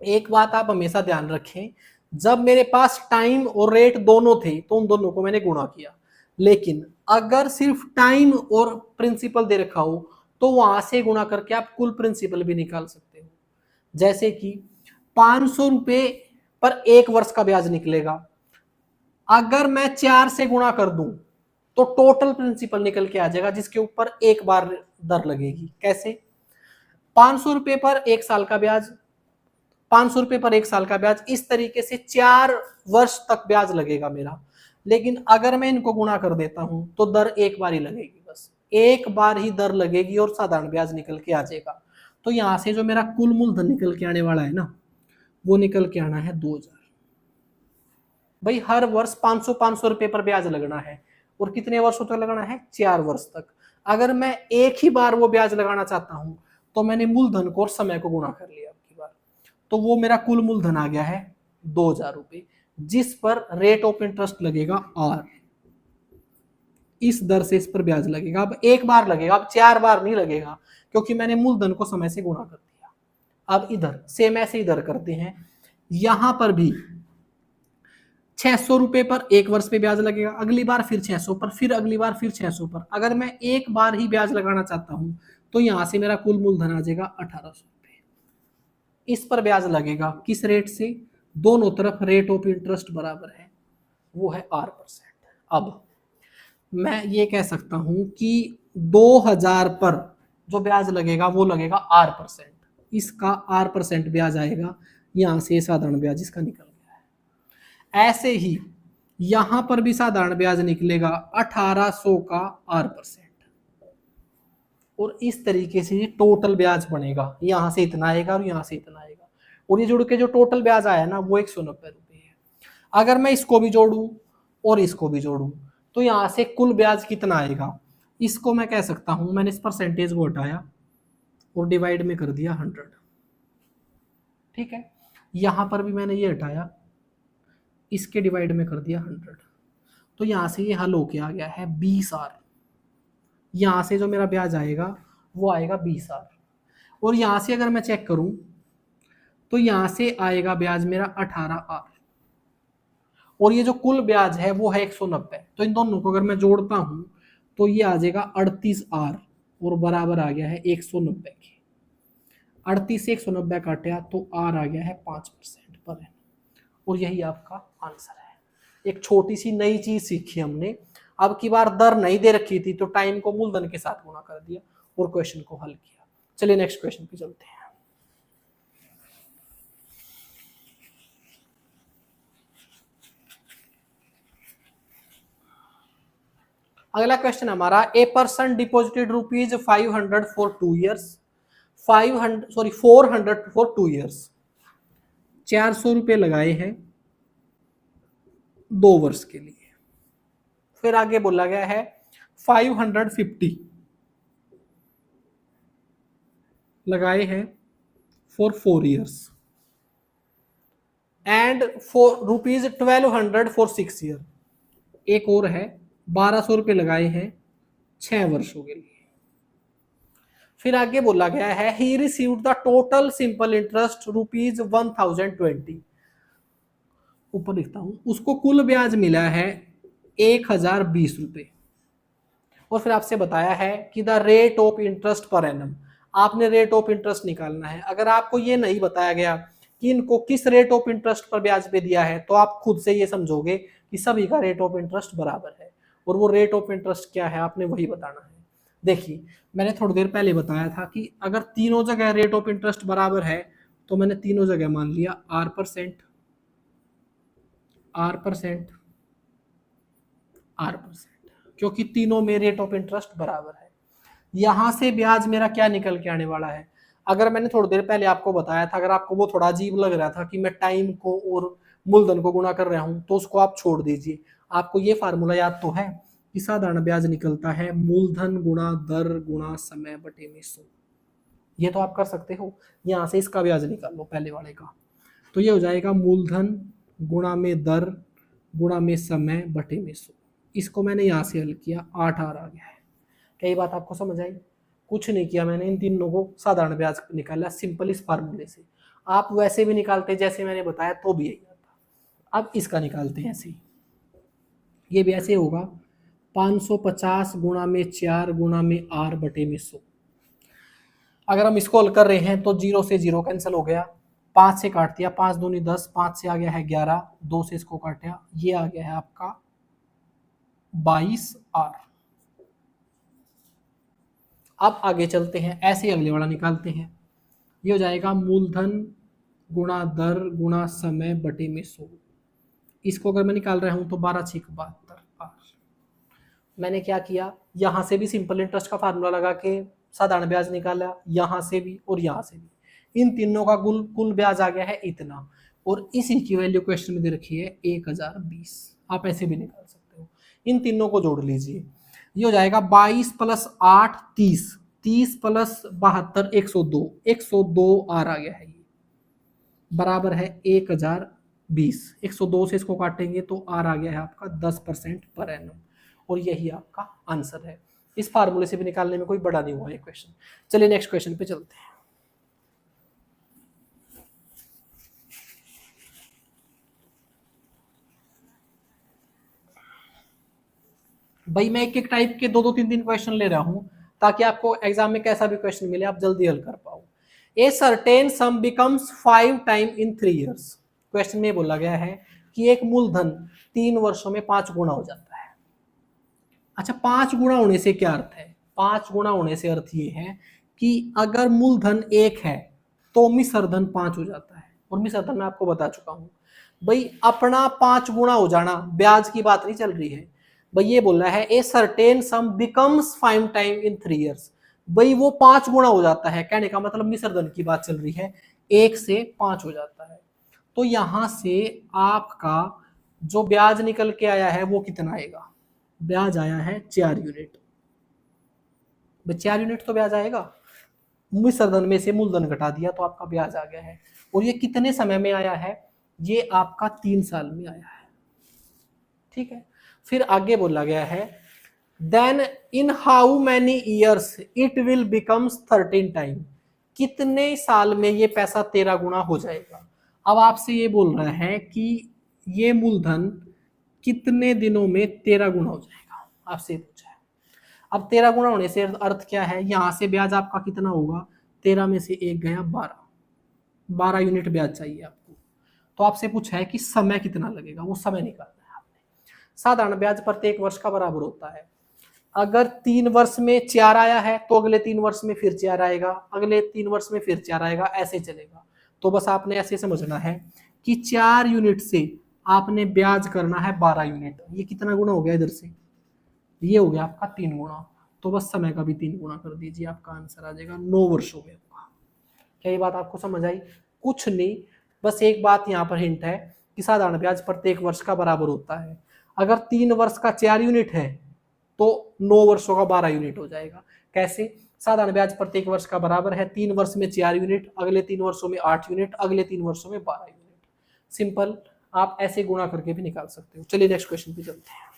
एक बात आप हमेशा ध्यान रखें, जब मेरे पास टाइम और रेट दोनों थे तो उन दोनों को मैंने गुणा किया। लेकिन अगर सिर्फ टाइम और प्रिंसिपल दे रखा हो तो वहां से गुणा करके आप कुल प्रिंसिपल भी निकाल सकते हो। जैसे कि 500 रुपए पर 1 वर्ष का ब्याज निकलेगा। अगर मैं 4 से गुणा कर दूं तो टोटल प्रिंसिपल निकल के आ जाएगा, जिसके ऊपर एक बार दर लगेगी। कैसे, 500 रुपए पर 1 साल का ब्याज, 500 रुपए पर 1 साल का ब्याज, इस तरीके से 4 वर्ष तक ब्याज लगेगा मेरा। लेकिन अगर मैं इनको गुणा कर देता हूं तो दर एक बार ही लगेगी, बस एक बार ही दर लगेगी और साधारण ब्याज निकल के आ जाएगा। तो यहां से जो मेरा कुल मूलधन निकल के आने वाला है ना, वो निकल के आना है 2000। भाई हर वर्ष 500 रुपए पर ब्याज लगना है और कितने वर्षों तक लगाना है, 4 वर्ष तक। अगर मैं एक ही बार वो ब्याज लगाना चाहता हूं तो मैंने मूलधन को और समय को गुणा कर लिया आपकी बार। तो वो मेरा कुल मूलधन आ गया है 2000 रुपए, जिस पर रेट ऑफ इंटरेस्ट लगेगा आर। इस दर से इस पर ब्याज लगेगा। अब एक बार लगेगा, अब 4 बार नहीं लगेगा, क्योंकि मैंने मूलधन को समय से गुणा कर दिया। अब इधर सेम ऐसे इधर करते हैं, यहां पर भी 600 रुपए पर एक वर्ष पे ब्याज लगेगा, अगली बार फिर 600 पर, फिर अगली बार फिर 600 पर। अगर मैं एक बार ही ब्याज लगाना चाहता हूं तो यहां से मेरा कुल मूलधन आ जाएगा 1800 रुपए। इस पर ब्याज लगेगा किस रेट से? दोनों तरफ रेट ऑफ इंटरेस्ट बराबर है, वो है R%। अब मैं ये कह सकता हूं कि 2000 पर जो ब्याज लगेगा वो लगेगा R%। इसका R% ब्याज आएगा, यहां से साधारण ब्याज इसका निकल गया है। ऐसे ही यहां पर भी साधारण ब्याज निकलेगा 1800 का R%। और इस तरीके से टोटल ब्याज बनेगा, यहां से इतना आएगा और यहां से इतना आएगा, और ये जुड़ के जो टोटल ब्याज आया ना वो 190 रुपए है। अगर मैं इसको भी जोड़ूं और इसको भी जोड़ूं तो यहां से कुल ब्याज कितना आएगा? इसको मैं कह सकता हूं, मैंने इस परसेंटेज को हटाया और डिवाइड में कर दिया 100, ठीक है। यहां पर भी मैंने ये हटाया, इसके डिवाइड में कर दिया 100, तो यहां से ये हल होके आ गया है 20R। यहां से जो मेरा ब्याज आएगा वो आएगा 20R, और यहां से अगर मैं चेक करूं तो यहां से आएगा ब्याज मेरा 18R, और ये जो कुल ब्याज है वो है 190। तो इन दोनों को अगर मैं जोड़ता हूं तो ये आ जाएगा 38R, और बराबर आ गया है 190 के। 38 से 190 काटा तो R आ गया है 5% पर एनम, और यही आपका आंसर है। एक छोटी सी नई चीज सीखी हमने। अब की बार दर नहीं दे रखी थी तो टाइम को मूलधन के साथ गुणा कर दिया और क्वेश्चन को हल किया। चलिए नेक्स्ट क्वेश्चन पे चलते हैं। अगला क्वेश्चन हमारा, a person deposited ₹500 for 2 years, 400 for 2 years. 400 रुपए लगाए हैं 2 वर्ष के लिए। फिर आगे बोला गया है 550 लगाए हैं for 4 years, and for ₹1200 for 6 year. एक और है 1200 रुपए लगाए हैं 6 वर्षों के लिए। फिर आगे बोला गया है he received the total simple interest ₹1020। ऊपर लिखता हूं, उसको कुल ब्याज मिला है 1020 रुपए, और फिर आपसे बताया है कि the rate of interest per annum. आपने रेट ऑफ इंटरेस्ट निकालना है। अगर आपको ये नहीं बताया गया कि इनको किस रेट ऑफ इंटरेस्ट पर ब्याज पे दिया है तो आप खुद से ये समझोगे कि सभी का रेट ऑफ इंटरेस्ट बराबर है, और वो रेट ऑफ इंटरेस्ट क्या है आपने वही बताना है। देखिए, मैंने थोड़ी देर पहले बताया था कि अगर तीनों जगह रेट ऑफ इंटरेस्ट बराबर है तो मैंने तीनों जगह मान लिया R%, R%, R%, क्योंकि तीनों में रेट ऑफ इंटरेस्ट बराबर है। यहां से ब्याज मेरा क्या निकल के आने वाला है? अगर मैंने थोड़ी देर पहले आपको बताया था, अगर आपको वो थोड़ा अजीब लग रहा था कि मैं टाइम को और मूलधन को गुणा कर रहा हूं, तो उसको आप छोड़ दीजिए। आपको ये फार्मूला याद तो है कि साधारण ब्याज निकलता है मूलधन गुणा दर गुणा समय बटे में 100। ये तो आप कर सकते हो। यहां से इसका ब्याज निकाल लो पहले वाले का, तो ये हो जाएगा मूलधन गुणा में दर गुणा में समय बटे में 100। इसको मैंने यहां से हल किया, 8R आ गया है। कई बात आपको समझ आई? कुछ नहीं किया मैंने, इन तीनों को साधारण ब्याज निकाला सिंपल इस फार्मूले से। आप वैसे भी निकालते जैसे मैंने बताया तो भी यही आता। अब इसका निकालते हैं ऐसे, ये भी ऐसे होगा 550 गुणा में 4 गुणा में R बटे में 100। अगर हम इसको हल कर रहे हैं तो 0 से 0 कैंसिल हो गया, 5 से काट दिया, 5 दूनी 10, 5 से आ गया है 11, 2 से इसको काटा, ये आ गया है आपका 22R। अब आगे चलते हैं, ऐसे ही अगले वाला निकालते हैं। ये हो जाएगा मूलधन गुणा दर गुणा समय बटे में 100। इसको अगर मैं निकाल रहा हूं तो 12 6 72 R। मैंने क्या किया, यहां से भी सिंपल इंटरेस्ट का फार्मूला लगा के साधारण ब्याज निकाला, यहां से भी और यहां से भी। इन तीनों का कुल ब्याज आ गया है इतना, और इसी की वैल्यू क्वेश्चन में दे रखी है 1020। आप ऐसे भी निकाल सकते हो। इन तीनों को जोड़ लीजिए, ये हो जाएगा 22 + 8 30, 30 + 72 102, 102 R आ गया है ये। बराबर है 1020। 102 से इसको काटेंगे तो आर आ गया है आपका 10% पर एनम, और यही आपका आंसर है। इस फार्मूले से भी निकालने में कोई बड़ा नहीं हुआ ये क्वेश्चन। चलिए नेक्स्ट क्वेश्चन पे चलते हैं। भाई मैं एक एक टाइप के दो दो तीन तीन क्वेश्चन ले रहा हूं ताकि आपको एग्जाम में कैसा भी क्वेश्चन मिले आप जल्दी हल कर पाओ। ए certain some becomes 5 time in 3 years. Question में बोला गया है कि एक मूलधन 3 वर्षों में 5 गुना हो जाता है। अच्छा, 5 गुना होने से क्या अर्थ है? 5 गुना होने से अर्थ ये है कि अगर मूलधन 1 है तो मिश्रधन 5 हो जाता है, और मिश्रधन मैं आपको बता चुका हूं। भाई अपना 5 गुना हो जाना, ब्याज की बात नहीं चल रही है भाई। ये बोल रहा है ए certain some becomes 5 time in 3 years. भाई वो 5 गुना हो जाता है, कहने का मतलब मिश्रधन की बात चल रही है, 1 से 5 हो जाता है। तो यहां से आपका जो ब्याज निकल के आया है वो कितना आएगा? ब्याज आया है 4 यूनिट। 4 यूनिट तो ब्याज आएगा, मिश्रधन में से मूलधन घटा दिया तो आपका ब्याज आ गया है। और ये कितने समय में आया है? ये आपका 3 साल में आया है। ठीक है, फिर आगे बोला गया है then in how many years it will becomes 13 time. कितने साल में ये पैसा 13 गुना हो जाएगा? अब आपसे ये बोल रहा है कि ये मूलधन कितने दिनों में 13 गुना हो जाएगा, आपसे पूछा है। अब 13 गुना होने से अर्थ क्या है? यहां से ब्याज आपका कितना होगा? 13 में से 1 गया 12 यूनिट ब्याज चाहिए आपको। तो आपसे पूछा है कि समय कितना लगेगा, वो समय निकालना है आपने। साधारण ब्याज प्रत्येक वर्ष का बराबर होता है। अगर 3 वर्ष में 4 आया है तो अगले 3 वर्ष में फिर 4 आएगा, अगले 3 वर्ष में फिर 4 आएगा, ऐसे चलेगा। तो बस आपने ऐसे समझना है कि 4 यूनिट से आपने ब्याज करना है 12 यूनिट। ये कितना गुना हो गया इधर से? ये हो गया आपका 3 गुना। तो बस समय का भी 3 गुना कर दीजिए, आपका आंसर आ जाएगा 9 वर्षों में होगा। क्या ये बात आपको समझ आई? कुछ नहीं, बस एक बात यहाँ पर हिंट है कि साधारण ब्याज प्रत्येक वर्ष का बराबर होता है। अगर 3 वर्ष का 4 यूनिट है तो 9 वर्षों का 12 यूनिट हो जाएगा। कैसे? साधारण ब्याज प्रत्येक वर्ष का बराबर है, 3 वर्ष में 4 यूनिट, अगले 3 वर्षों में 8 यूनिट, अगले 3 वर्षों में 12 यूनिट। सिंपल, आप ऐसे गुणा करके भी निकाल सकते हो। चलिए नेक्स्ट क्वेश्चन पे चलते हैं।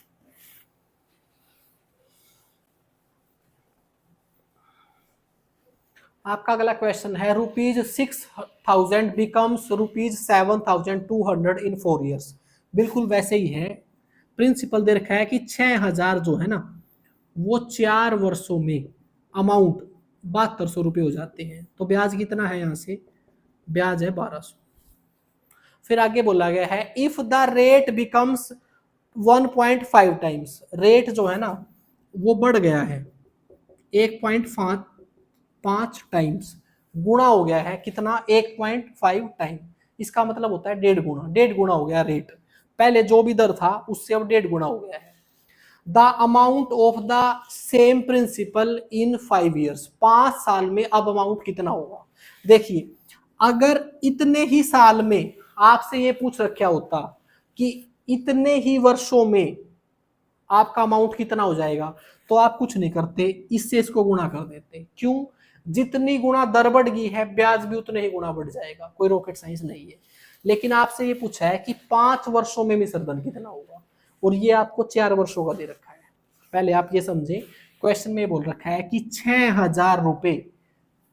आपका अगला क्वेश्चन है ₹6,000 बिकम्स ₹7,200 इन 4 ईयर्स। बिल्कुल वैसे ही है, प्रिंसिपल दे रखा है कि 6,000 जो है ना वो 4 वर्षों में अमाउंट 7200 रुपये हो जाते हैं। तो ब्याज कितना है? यहाँ से ब्याज है 1200। फिर आगे बोला गया है if the rate becomes 1.5 times. Rate जो है ना वो बढ़ गया है 1.5 टाइम्स, गुणा हो गया है कितना? 1.5 टाइम। इसका मतलब होता है 1.5 गुना। 1.5 गुना हो गया रेट, पहले जो भी दर था उससे अब 1.5 गुना हो गया है। The amount of the same principal in 5 years. 5 साल में अब अमाउंट कितना होगा? देखिए, अगर इतने ही साल में आपसे ये पूछ रखा होता कि इतने ही वर्षों में आपका अमाउंट कितना हो जाएगा, तो आप कुछ नहीं करते, इससे इसको गुणा कर देते। क्यों? जितनी गुणा दर बढ़ गई है ब्याज भी उतने ही गुणा बढ़ जाएगा, कोई रॉकेट साइंस नहीं है। लेकिन आपसे ये पूछा है कि 5 वर्षों में मिश्रधन कितना होगा, और ये आपको 4 वर्षों का दे रखा है। पहले आप ये समझे, क्वेश्चन में बोल रखा है कि 6,000 रुपए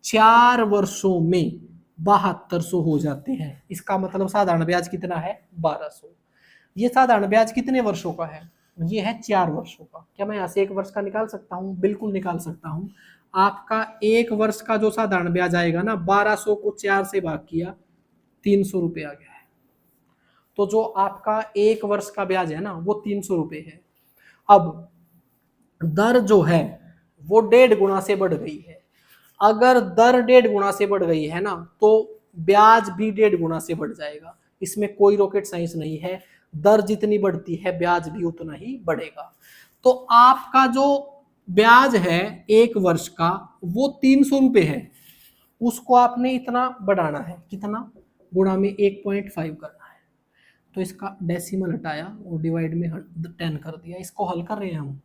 4 वर्षों में 7200 हो जाते हैं। इसका मतलब साधारण ब्याज कितना है? 1200। ये साधारण ब्याज कितने वर्षों का है? ये है 4 वर्षों का। क्या मैं यहाँ से 1 वर्ष का निकाल सकता हूँ? बिल्कुल निकाल सकता हूँ। आपका 1 वर्ष का जो साधारण ब्याज आएगा ना, 1200 को 4 से भाग किया, 300 रुपये आ गया है। तो जो आपका 1 वर्ष का ब्याज है ना वो 300 रुपये है। अब दर जो है वो 1.5 गुना से बढ़ गई है। अगर दर 1.5 गुना से बढ़ गई है ना तो ब्याज भी 1.5 गुना से बढ़ जाएगा। इसमें कोई रॉकेट साइंस नहीं है, दर जितनी बढ़ती है ब्याज भी उतना ही बढ़ेगा। तो आपका जो ब्याज है 1 वर्ष का वो 300 रुपये है, उसको आपने इतना बढ़ाना है, कितना? गुणा में 1.5 करना है। तो इसका डेसिमल हटाया और डिवाइड में 10 कर दिया। इसको हल कर रहे हैं हम,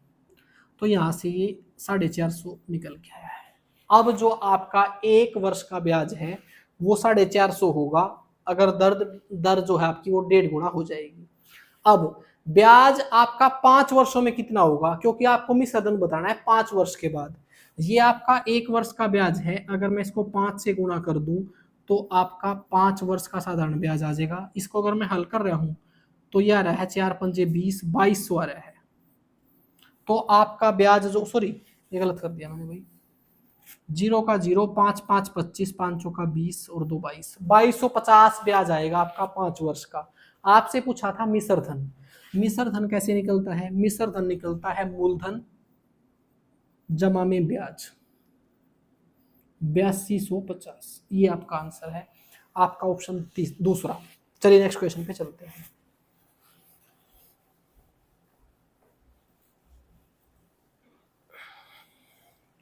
तो यहाँ से ये 450 निकल के आया है। अब जो आपका 1 वर्ष का ब्याज है वो 450 होगा अगर दर जो है आपकी वो 1.5 गुना हो जाएगी। अब ब्याज आपका 5 वर्षों में कितना होगा, क्योंकि आपको मिश्रधन बताना है 5 वर्ष के बाद। ये आपका 1 वर्ष का ब्याज है, अगर मैं इसको 5 से गुणा कर दूं तो आपका 5 वर्ष का साधारण ब्याज आ जाएगा। इसको अगर मैं हल कर रहा हूं तो यह आ रहा है 4 पंजे 20, 2200 आ रहा है। तो आपका ब्याज जो, सॉरी ये गलत कर दिया मैंने भाई, 0 का 0, 5 5 25, 5 चौका 20 और 2 22, 2250 ब्याज आएगा आपका 5 वर्ष का। आपसे पूछा था मिश्र धन, मिश्र धन कैसे निकलता है? मिश्र धन निकलता है मूलधन जमा में ब्याज, 8250। ये आपका आंसर है, आपका ऑप्शन दूसरा। चलिए नेक्स्ट क्वेश्चन पे चलते हैं।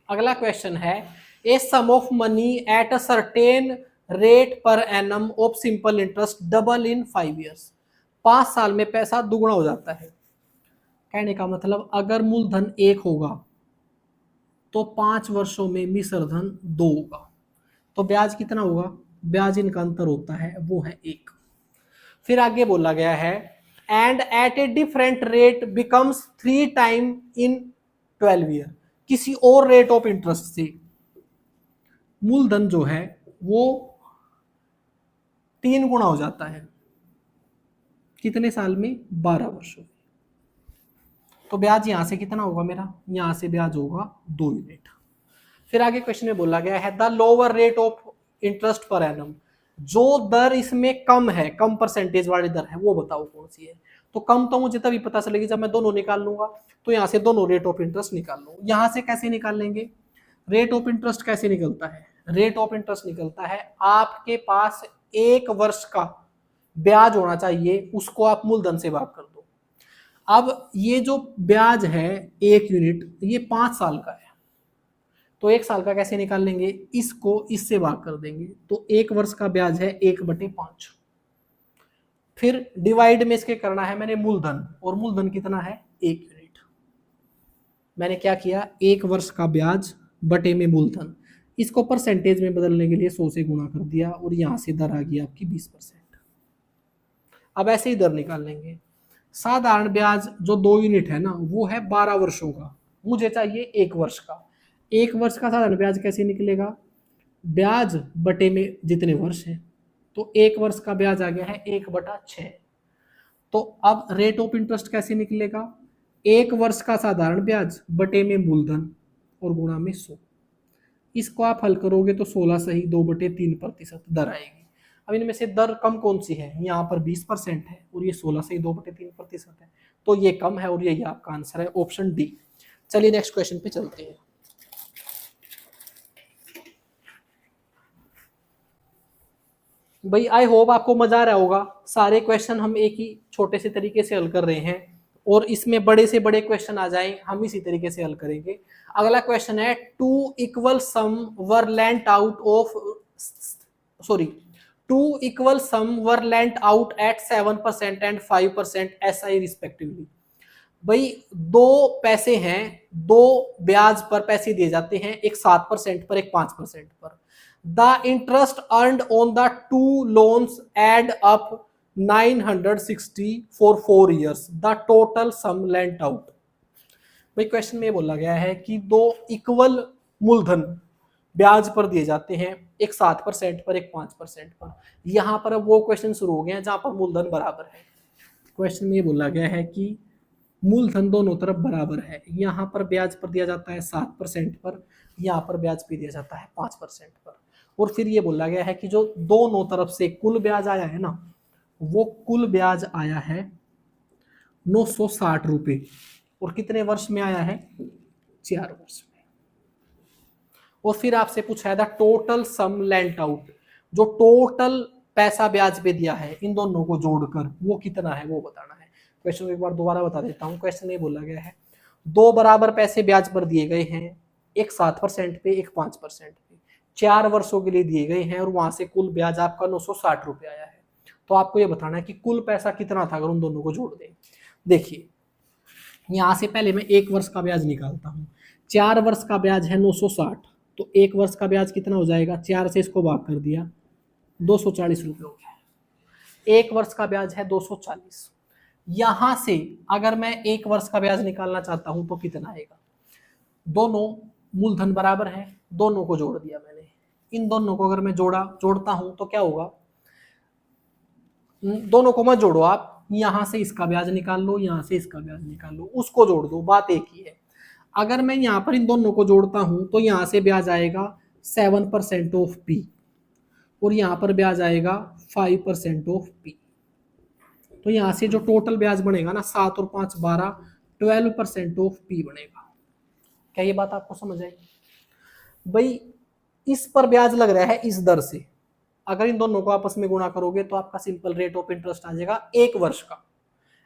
अगला क्वेश्चन है, A sum of money at a certain rate per annum of simple interest double in 5 years. 5 साल में पैसा दुगना हो जाता है। कहने का मतलब अगर मूलधन 1 होगा तो 5 वर्षों में मिश्रधन 2 होगा, तो ब्याज कितना होगा? ब्याज इनका अंतर होता है, वो है 1। फिर आगे बोला गया है, and at a different rate becomes 3 time in 12 year. किसी और रेट ऑफ इंटरेस्ट से मूलधन जो है वो 3 गुना हो जाता है। कितने साल में? 12 वर्षों। तो ब्याज यहां से कितना होगा मेरा? यहां से ब्याज होगा 2 यूनिट। फिर आगे क्वेश्चन में बोला गया है, the lower rate of interest per annum. जो दर इसमें कम है, कम परसेंटेज वाली दर है, वो बताओ कौन सी है। तो कम तो मुझे तभी पता चलेगी जब मैं दोनों निकाल लूंगा। तो यहां से दोनों रेट ऑफ इंटरेस्ट निकाल लो। यहां से कैसे निकाल लेंगे? रेट ऑफ इंटरेस्ट कैसे निकलता है? रेट ऑफ इंटरेस्ट निकलता है, आपके पास 1 वर्ष का ब्याज होना चाहिए, उसको आप मूलधन से भाग कर दो। अब ये जो ब्याज है 1 यूनिट, ये 5 साल का है, तो 1 साल का कैसे निकाल लेंगे? इसको इससे भाग कर देंगे, तो 1 वर्ष का ब्याज है 1/5। फिर डिवाइड में इसके करना है मैंने मूलधन, और मूलधन कितना है? 1 यूनिट। मैंने क्या किया? 1 वर्ष का ब्याज बटे में मूलधन, इसको परसेंटेज में बदलने के लिए 100 से गुणा कर दिया, और यहां से दर आ गई आपकी 20%। अब ऐसे ही दर निकाल लेंगे। साधारण ब्याज जो 2 यूनिट है ना, वो है 12 वर्षों का, मुझे चाहिए 1 वर्ष का। 1 वर्ष का साधारण ब्याज कैसे निकलेगा? ब्याज बटे में जितने वर्ष है, तो 1 वर्ष का ब्याज आ गया है 1/6। तो अब रेट ऑफ इंटरेस्ट कैसे निकलेगा? 1 वर्ष का साधारण ब्याज बटे में मूलधन और गुणा में 100। इसको आप हल करोगे तो 16 सही 2/3% दर आएगी। अब इनमें से दर कम कौन सी है? यहाँ पर 20% है, और ये 16 सही 2/3% है, तो ये कम है, और यही आपका आंसर है, ऑप्शन डी। चलिए नेक्स्ट क्वेश्चन पे चलते हैं। भाई आई होप आपको मजा आ रहा होगा। सारे क्वेश्चन हम एक ही छोटे से तरीके से हल कर रहे हैं, और इसमें बड़े से बड़े क्वेश्चन आ जाएं हम इसी तरीके से हल करेंगे। अगला क्वेश्चन है, 2 equal some were lent out of, sorry 2 equal some were lent out at 7% and 5% SI respectively. भाई 2 पैसे हैं, 2 ब्याज पर पैसे दिए जाते हैं, एक 7% पर, एक 5% पर। The interest earned on the 2 loans add up 960 for 4 years. The total sum lent out. भाई क्वेश्चन में बोला गया है कि 2 इक्वल मूलधन ब्याज पर दिए जाते हैं, एक 7% पर, एक 5% पर। यहां पर अब वो क्वेश्चन शुरू हो गए हैं जहां पर मूलधन बराबर है। क्वेश्चन में बोला गया है कि मूलधन दोनों तरफ बराबर है, यहाँ पर ब्याज पर दिया जाता है 7% पर, यहाँ पर ब्याज पे दिया जाता है 5% पर। और फिर ये बोला गया है कि जो दोनों तरफ से कुल ब्याज आया है ना, वो कुल ब्याज आया है 960 रुपए, और कितने वर्ष में आया है? 4 वर्ष में। और फिर आपसे पूछा है the total sum lent out, जो टोटल पैसा ब्याज पे दिया है इन दोनों को जोड़कर वो कितना है, वो बताना है। क्वेश्चन एक बार दोबारा बता देता हूँ। क्वेश्चन ये बोला गया है, 2 बराबर पैसे ब्याज पर दिए गए हैं, एक 7% पे, एक 5% पे, 4 वर्षों के लिए दिए गए हैं, और वहां से कुल ब्याज आपका 960 रुपए आया है। तो आपको ये बताना है कि कुल पैसा कितना था अगर उन दोनों को जोड़ दें। देखिए यहां से पहले मैं 1 वर्ष का ब्याज निकालता हूँ। 4 वर्ष का ब्याज है 960, तो 1 वर्ष का ब्याज कितना हो जाएगा? 4 से इसको भाग कर दिया, 240 रुपये हो गया। 1 वर्ष का ब्याज है 240। यहां से अगर मैं 1 वर्ष का ब्याज निकालना चाहता हूं तो कितना आएगा? दोनों मूलधन बराबर है, दोनों को जोड़ दिया मैंने। इन दोनों को अगर मैं जोड़ता हूं तो क्या होगा? दोनों को मत जोड़ो आप, यहां से इसका ब्याज निकाल लो, यहां से इसका ब्याज निकाल लो, उसको जोड़ दो, बात एक ही है। अगर मैं यहां पर इन दोनों को जोड़ता हूं तो यहां से ब्याज आएगा 7% ऑफ पी, और यहां पर ब्याज आएगा 5% ऑफ पी। तो यहां से जो टोटल ब्याज बनेगा ना, 7 और 5 12, 12% ऑफ पी बनेगा। क्या ये बात आपको समझ आई? भाई इस पर ब्याज लग रहा है इस दर से, अगर इन दोनों को आपस में गुणा करोगे तो आपका सिंपल रेट ऑफ इंटरेस्ट आ जाएगा 1 वर्ष का।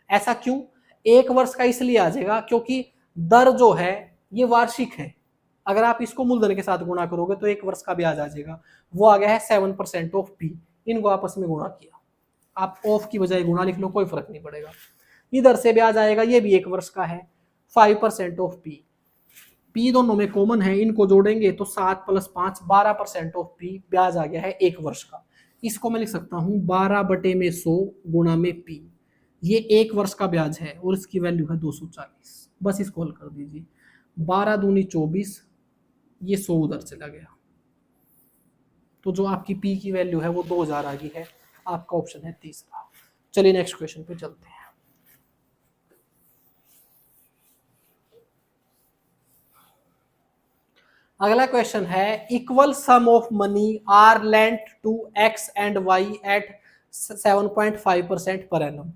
ऐसा क्यों? 1 वर्ष का इसलिए आ जाएगा क्योंकि दर जो है ये वार्षिक है। अगर आप इसको मूलधन के साथ गुणा करोगे तो 1 वर्ष का ब्याज आ जाएगा, वो आ गया है 7% ऑफ पी। इनको आपस में गुणा किया, आप ऑफ की बजाय गुणा लिख लो, कोई फर्क नहीं पड़ेगा। इधर से ब्याज आएगा, ये भी 1 वर्ष का है, 5% ऑफ पी। पी दोनों में कॉमन है, इनको जोड़ेंगे तो 7 + 5 12% ऑफ पी, ब्याज आ गया है 1 वर्ष का। इसको मैं लिख सकता हूं 12/100 गुणा में पी। ये 1 वर्ष का ब्याज है और इसकी वैल्यू है 240। बस इसको हल कर दीजिए, 12 दूनी 24, ये 100 उधर चला गया, तो जो आपकी पी की वैल्यू है वो 2000 आ गई है। आपका ऑप्शन है तीसरा। चलिए नेक्स्ट क्वेश्चन पे चलते हैं। अगला क्वेश्चन है, equal sum of money are lent to X and Y at 7.5% per annum.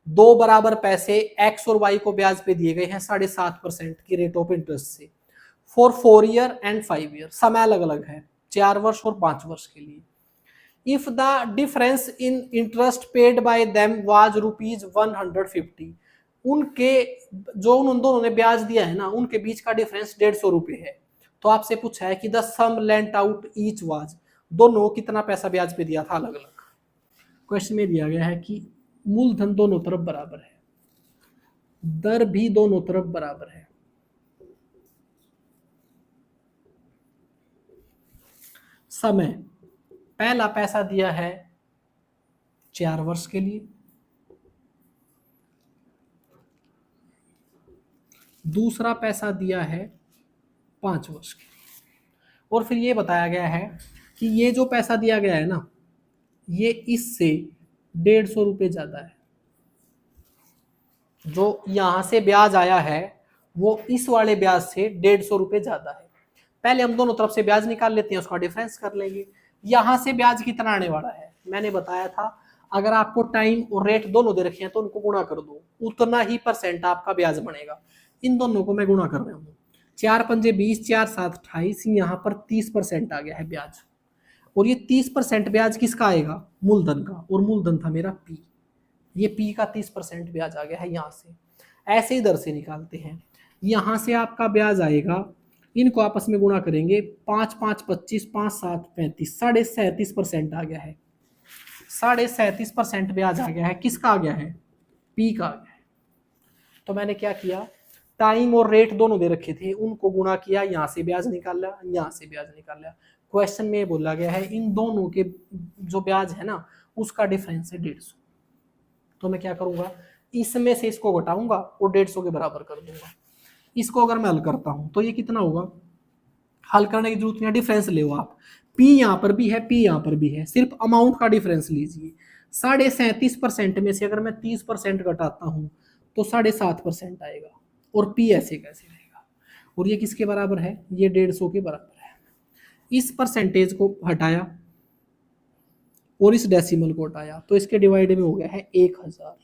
दो बराबर पैसे एक्स और वाई को ब्याज पे दिए गए हैं 7.5% की रेट ऑफ इंटरेस्ट से, फॉर 4 ईयर एंड 5 ईयर। समय अलग अलग है, 4 वर्ष और 5 वर्ष के लिए। If the difference in interest paid by them was ₹150, उनके जो उन दोनों ने ब्याज दिया है ना, उनके बीच का डिफरेंस 150 रुपए है। तो आपसे पूछा है कि the sum lent out each was, दोनों कितना पैसा ब्याज पे दिया था अलग अलग। क्वेश्चन में दिया गया है कि मूलधन दोनों तरफ बराबर है, दर भी दोनों तरफ बराबर है, समय पहला पैसा दिया है 4 वर्ष के लिए, दूसरा पैसा दिया है 5 वर्ष के लिए, और फिर ये बताया गया है कि ये जो पैसा दिया गया है ना, ये इससे 150 रुपये ज्यादा है। जो यहां से ब्याज आया है वो इस वाले ब्याज से 150 रुपये ज्यादा है। पहले हम दोनों तरफ से ब्याज निकाल लेते हैं, उसका डिफरेंस कर लेंगे। यहां से ब्याज कितना आने वाला है, मैंने बताया था अगर आपको टाइम और रेट दोनों दे रखे हैं तो उनको गुणा कर दो, उतना ही % आपका ब्याज बनेगा। इन दोनों को मैं गुणा कर रहा हूँ, 4 पंजे 20, 4 7 28, यहाँ पर 30% आ गया है ब्याज। और ये 30% ब्याज किसका आएगा? मूलधन का, और मूलधन था मेरा पी। ये पी का 30% ब्याज आ गया है यहाँ से। ऐसे ही दर से निकालते हैं, यहाँ से आपका ब्याज आएगा, इनको आपस में गुणा करेंगे, 5 5 25, 5 7 35, 37.5% आ गया है। 37.5% ब्याज आ गया है, किसका आ गया है? पी का आ गया है। तो मैंने क्या किया, टाइम और रेट दोनों दे रखे थे, उनको गुणा किया, यहाँ से ब्याज निकाला, यहाँ से ब्याज निकाला। क्वेश्चन में बोला गया है इन दोनों के जो ब्याज है ना, उसका डिफरेंस है 150। तो मैं क्या करूंगा, इसमें से इसको घटाऊंगा और 150 के बराबर कर दूंगा। इसको अगर मैं हल करता हूं तो ये कितना होगा, हल करने की जरूरत नहीं, डिफरेंस ले आप। पी यहाँ पर भी है, पी यहाँ पर भी है, सिर्फ अमाउंट का डिफरेंस लीजिए। 37.5% में से अगर मैं 30% घटाता हूँ तो 7.5% आएगा, और पी ऐसे कैसे रहेगा, और ये किसके बराबर है? ये 150 के बराबर है। इस परसेंटेज को हटाया और इस डेसिमल को हटाया तो इसके डिवाइड में हो गया है 1000।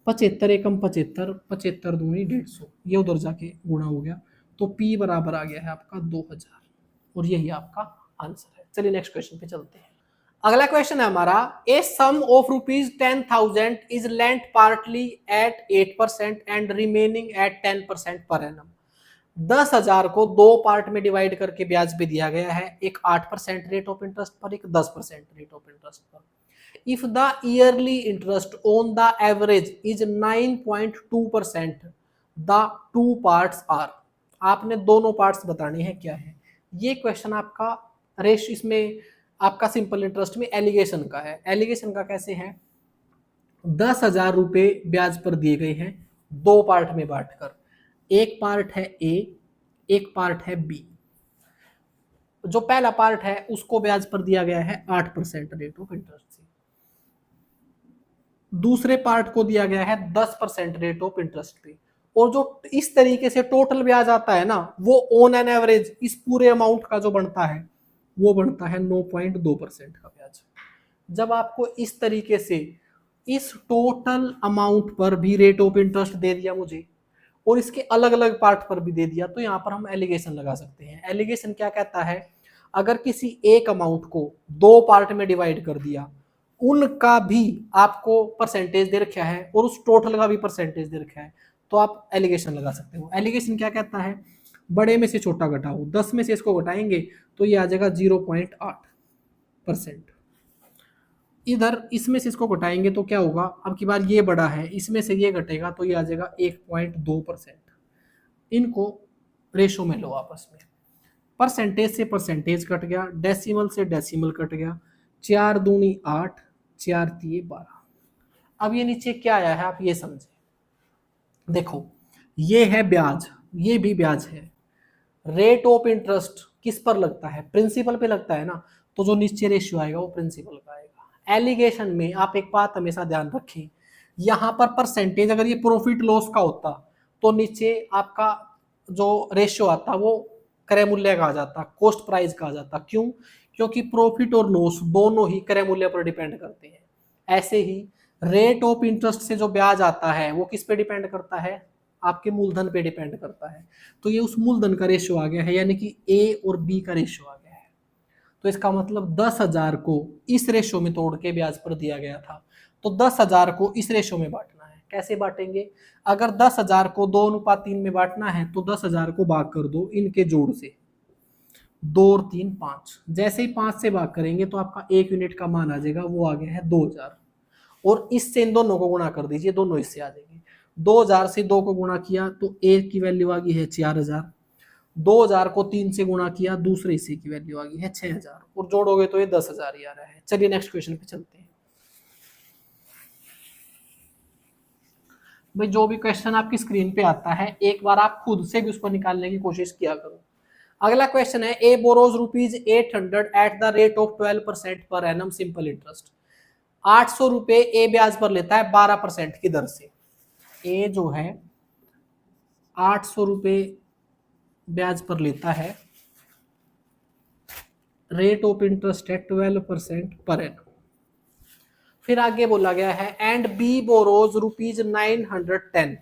75 एकम 75, 75 दूनी 150, ये उधर जाके गुणा हो गया, तो P बराबर आ गया है आपका 2000, और यही आपका आंसर है। चलिए नेक्स्ट क्वेश्चन पे चलते हैं। अगला क्वेश्चन है हमारा, A sum of ₹10,000 is lent partly at 8% and remaining at 10% per annum. 10,000 को दो पार्ट में डिवाइड करके ब्याज पे दिया गया है, एक 8% रेट ऑफ इंटरेस्ट पर, एक 10% रेट ऑफ इंटरेस्ट पर। If the yearly interest on the average is 9.2%, the two parts are, आपने दोनों पार्ट्स बताने हैं क्या है। ये क्वेश्चन आपका रेश इसमें आपका सिंपल इंटरेस्ट में एलिगेशन का है। एलिगेशन का कैसे है, 10,000 रुपए ब्याज पर दिए गए हैं दो पार्ट में बांटकर, एक पार्ट है ए, एक पार्ट है बी। जो पहला पार्ट है उसको ब्याज पर दिया गया है 8% रेट ऑफ इंटरेस्ट से, दूसरे पार्ट को दिया गया है 10% रेट ऑफ इंटरेस्ट पे, और जो इस तरीके से टोटल ब्याज आता है ना, वो ऑन एन एवरेज इस पूरे अमाउंट का जो बनता है वो बनता है 9.2% का ब्याज। जब आपको इस तरीके से इस टोटल अमाउंट पर भी रेट ऑफ इंटरेस्ट दे दिया मुझे और इसके अलग अलग पार्ट पर भी दे दिया, तो यहाँ पर हम एलिगेशन लगा सकते हैं। एलिगेशन क्या कहता है, अगर किसी एक अमाउंट को दो पार्ट में डिवाइड कर दिया, उनका भी आपको परसेंटेज दे रखा है और उस टोटल का भी परसेंटेज दे रखा है, तो आप एलिगेशन लगा सकते हो। एलिगेशन क्या कहता है, बड़े में से छोटा घटाओ, 10 में से इसको घटाएंगे तो ये आ जाएगा 0.8%। इधर इसमें से इसको घटाएंगे तो क्या होगा, अब की बार ये बड़ा है, इसमें से ये घटेगा तो ये आ जाएगा 1.2%। इनको रेशो में लो आपस में, परसेंटेज से परसेंटेज कट गया, डेसिमल से डेसिमल कट गया, 4 दूनी 8, 4 तिये 12। अब ये नीचे क्या आया है आप ये समझे, देखो ये है ब्याज, ये भी ब्याज है। रेट ऑफ इंटरेस्ट किस पर लगता है, प्रिंसिपल पे लगता है ना, तो जो नीचे रेशियो आएगा वो प्रिंसिपल का आएगा। एलिगेशन में आप एक बात हमेशा ध्यान रखें, यहाँ पर परसेंटेज अगर ये प्रॉफिट लॉस का होता तो नीचे आपका जो रेशियो आता वो क्रय मूल्य का आ जाता, कॉस्ट प्राइस का आ जाता। क्यों, क्योंकि प्रॉफिट और लॉस दोनों ही क्रय मूल्य पर डिपेंड करते हैं। ऐसे ही रेट ऑफ इंटरेस्ट से जो ब्याज आता है वो किस पे डिपेंड करता है, आपके मूलधन पे डिपेंड करता है। तो ये उस मूलधन का रेशियो आ गया है, यानी कि ए और बी का रेशियो आ गया है। तो इसका मतलब 10,000 को इस रेशियो में तोड़ के ब्याज पर दिया गया था, तो 10,000 को इस रेशियो में बांटना है। कैसे बांटेंगे, अगर 10,000 को 2:3 में बांटना है तो 10,000 को भाग कर दो इनके जोड़ से, 2 और 3 5। जैसे ही 5 से भाग करेंगे तो आपका 1 यूनिट का मान आ जाएगा, वो आ गया है 2,000। और इससे इन दोनों को गुणा कर दीजिए, दोनों इससे आ जाएंगे। 2,000 से 2 को गुणा किया तो एक की वैल्यू आ गई है 4,000, 2,000 को 3 से गुणा किया दूसरे हिस्से की वैल्यू आ गई है 6,000, और जोड़ोगे तो ये 10,000 ही आ रहा है। चलिए नेक्स्ट क्वेश्चन पे चलते हैं। भाई जो भी क्वेश्चन आपकी स्क्रीन पे आता है एक बार आप खुद से भी उसको निकालने की कोशिश किया करो। अगला क्वेश्चन है, A borrows ₹800 at the rate of 12% per annum simple interest. 800 रुपए ए ब्याज पर लेता है 12% की दर से। ए जो है 800 रुपए ब्याज पर लेता है, रेट ऑफ इंटरेस्ट है 12% पर एनम। फिर आगे बोला गया है एंड बी बोरोज ₹910,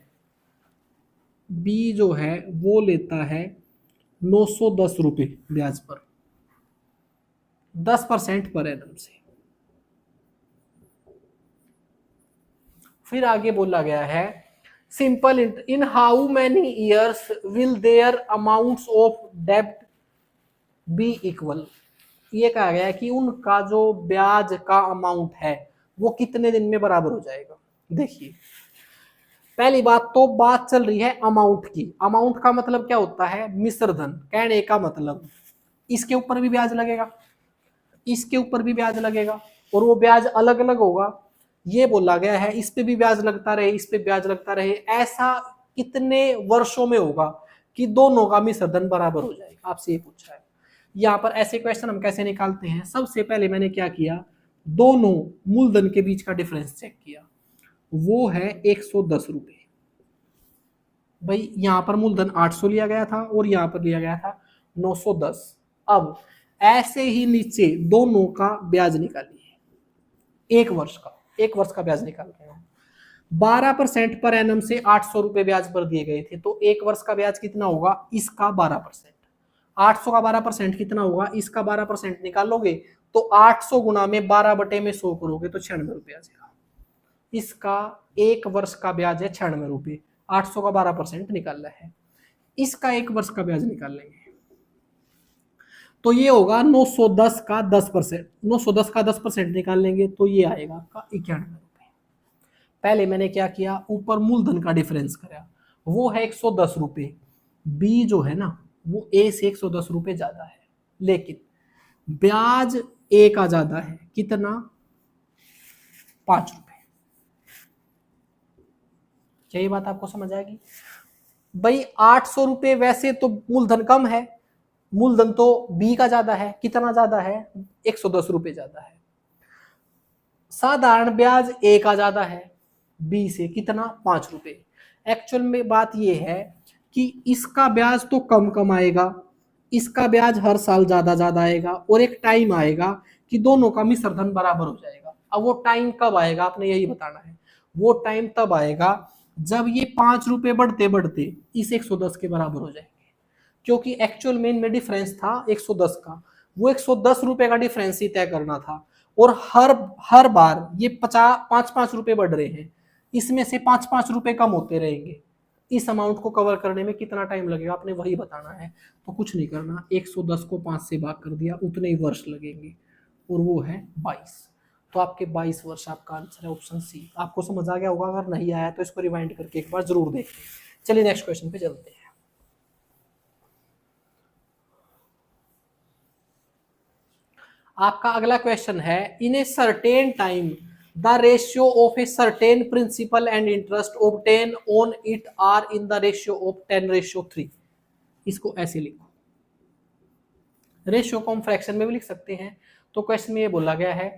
बी जो है वो लेता है 910 रुपए ब्याज पर 10% पर एनम से। फिर आगे बोला गया है simple in how many years will their amounts of डेब्ट बी इक्वल। ये कहा गया है कि उनका जो ब्याज का अमाउंट है वो कितने दिन में बराबर हो जाएगा। देखिए पहली बात तो बात चल रही है अमाउंट की। अमाउंट का मतलब क्या होता है, मिश्र धन। कहने का मतलब इसके ऊपर भी ब्याज लगेगा, इसके ऊपर भी ब्याज लगेगा, और वो ब्याज अलग अलग होगा। ये बोला गया है इस पे भी ब्याज लगता रहे, इस पे ब्याज लगता रहे। ऐसा कितने वर्षों में होगा कि दोनों का मिश्र धन बराबर हो जाएगा, आपसे ये पूछा है। यहाँ पर ऐसे क्वेश्चन हम कैसे निकालते हैं, सबसे पहले मैंने क्या किया, दोनों मूलधन के बीच का डिफरेंस चेक किया, वो है 110 रुपए। भाई यहाँ पर मूलधन 800 लिया गया था और यहाँ पर लिया गया था 910। अब ऐसे ही नीचे दोनों का ब्याज निकालिए, एक वर्ष का ब्याज निकाल रहे हैं। 12% पर एनम से 800 रुपए ब्याज पर दिए गए थे, तो एक वर्ष का ब्याज कितना होगा, इसका 12%। 800 का 12% कितना होगा, इसका 12% निकालोगे तो 800 गुना में 12/100 करोगे तो 96 रुपये आ जाएगा। इसका एक वर्ष का ब्याज है 96 रुपये, 800 का 12% निकालना है। इसका एक वर्ष का ब्याज निकाल लेंगे तो ये होगा 910 का 10%, 910 का 10% निकाल लेंगे तो ये आएगा आपका 91 रुपये। पहले मैंने क्या किया, ऊपर मूलधन का डिफरेंस करा, वो है 110 रुपये। बी जो है ना वो ए से 110 रुपये ज्यादा है, लेकिन ब्याज ए का ज्यादा है, कितना? 5 रुपए। क्या ये बात आपको समझ आएगी? भाई 800 रुपए वैसे तो मूलधन कम है, मूलधन तो बी का ज्यादा है, कितना ज्यादा है? 110 रुपए ज्यादा है। साधारण ब्याज ए का ज्यादा है बी से, कितना? 5 रुपए। एक्चुअल में बात यह है कि इसका ब्याज तो कम कम आएगा, इसका ब्याज हर साल ज्यादा ज्यादा आएगा, और एक टाइम आएगा कि दोनों का मिश्र धन बराबर हो जाएगा। अब वो टाइम कब आएगा आपने यही बताना है। वो टाइम तब आएगा जब ये 5 रुपए बढ़ते बढ़ते इस 110 के बराबर हो जाएंगे, क्योंकि एक्चुअल में इनमें डिफरेंस था 110 का, वो 110 रुपए का डिफरेंस ही तय करना था। और हर हर बार ये 5-5 रुपए बढ़ रहे हैं, इसमें से 5-5 रुपए कम होते रहेंगे। इस अमाउंट को कवर करने में कितना टाइम लगेगा आपने वही बताना है। तो कुछ नहीं करना, 110 को 5 से भाग कर दिया, उतने ही वर्ष लगेंगे, और वो है 22। तो आपके 22 वर्ष आपका आंसर है ऑप्शन सी। आपको समझ आ गया होगा, अगर नहीं आया तो इसको रिवाइंड करके एक बार जरूर देखें। चलिए नेक्स्ट क्वेश्चन पे चलते हैं। आपका अगला क्वेश्चन है, in a certain time the ratio of a certain principal and interest obtain on it are in the ratio of 10:3। इसको ऐसे लिखो, रेशियो को हम फ्रैक्शन में भी लिख सकते हैं। तो क्वेश्चन में ये बोला गया है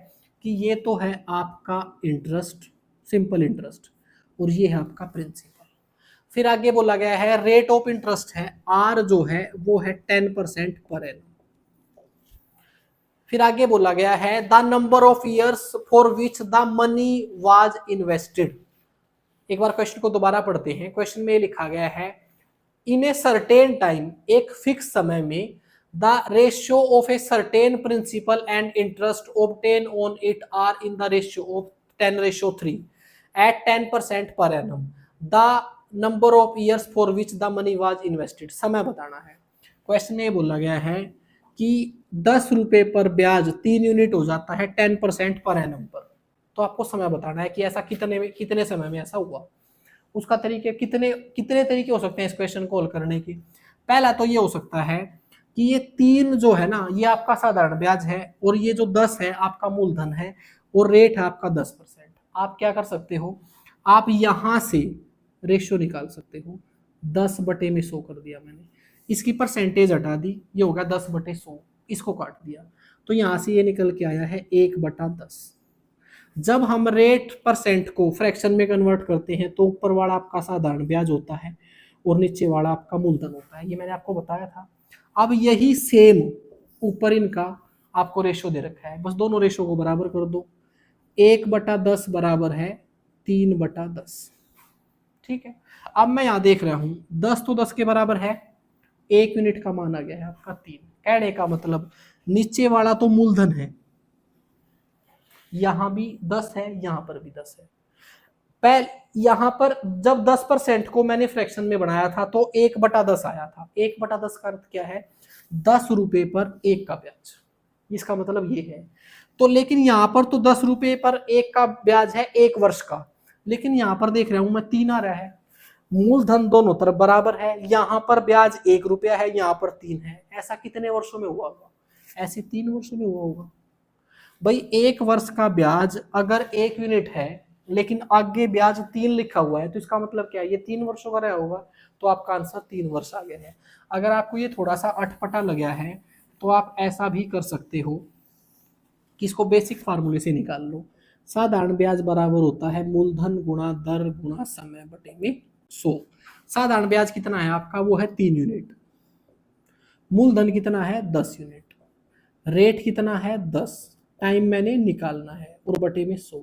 कि ये तो है आपका इंटरेस्ट, सिंपल इंटरेस्ट, और ये है आपका प्रिंसिपल। फिर आगे बोला गया है रेट ऑफ इंटरेस्ट है आर, जो है वो है 10% पर एनम। फिर आगे बोला गया है the number of years for which the money was invested. एक बार क्वेश्चन को दोबारा पढ़ते हैं। क्वेश्चन में लिखा गया है इन ए सर्टेन टाइम, एक फिक्स समय में, the ratio of a certain principal and interest obtain on it are in the ratio of 10:3 at 10% per annum. The number of years for which the money was invested, समय बताना है। Question में बोला गया है कि 10 रुपए पर ब्याज 3 यूनिट हो जाता है 10% पर एनम पर। तो आपको समय बताना है कि ऐसा कितने समय में ऐसा हुआ। उसका तरीके कितने कितने तरीके हो सकते हैं इस क्वेश्चन को हल करने के। पहला तो ये हो सकता है कि ये 3 जो है ना, ये आपका साधारण ब्याज है, और ये जो 10 है आपका मूलधन है, और रेट है आपका 10%। आप क्या कर सकते हो, आप यहां से रेशियो निकाल सकते हो। 10/100 कर दिया मैंने, इसकी परसेंटेज हटा दी, ये होगा 10/100, इसको काट दिया, तो यहां से ये निकल के आया है 1/10। जब हम रेट परसेंट को फ्रैक्शन में कन्वर्ट करते हैं तो ऊपर वाला आपका साधारण ब्याज होता है और नीचे वाला आपका मूलधन होता है, ये मैंने आपको बताया था। अब यही सेम ऊपर इनका आपको रेशो दे रखा है, बस दोनों रेशो को बराबर कर दो। 1/10 बराबर है 3/10। ठीक है, अब मैं यहाँ देख रहा हूँ 10 तो 10 के बराबर है, 1 यूनिट का मान आ गया है आपका 3। कहने का मतलब नीचे वाला तो मूलधन है, यहां भी 10 है, यहां पर भी 10 है। पहले यहां पर जब 10% को मैंने फ्रैक्शन में बनाया था तो 1/10 आया था। 1/10 का अर्थ क्या है, 10 रुपए पर 1 का ब्याज, इसका मतलब ये है। तो लेकिन यहां पर तो 10 रुपए पर 1 का ब्याज है 1 वर्ष का, लेकिन यहां पर देख रहा हूं मैं 3 आ रहा है, मूलधन दोनों तरफ बराबर है, यहां पर ब्याज 1 रुपया है, यहां पर 3 है। ऐसा कितने वर्षों में हुआ होगा, ऐसे 3 वर्षों में हुआ होगा। भाई 1 वर्ष का ब्याज अगर 1 यूनिट है लेकिन आगे ब्याज 3 लिखा हुआ है, तो इसका मतलब क्या है, ये 3 वर्षों का रहा होगा। तो आपका आंसर 3 वर्ष आ गया है। अगर आपको ये थोड़ा सा अटपटा लगा है तो आप ऐसा भी कर सकते हो कि इसको बेसिक फार्मूले से निकाल लो। साधारण ब्याज बराबर होता है मूलधन गुणा दर गुणा समय बटे में 100। साधारण ब्याज कितना है आपका, वो है 3 यूनिट। मूलधन कितना है 10 यूनिट। रेट कितना है 10, टाइम मैंने निकालना है, और बटे में 100।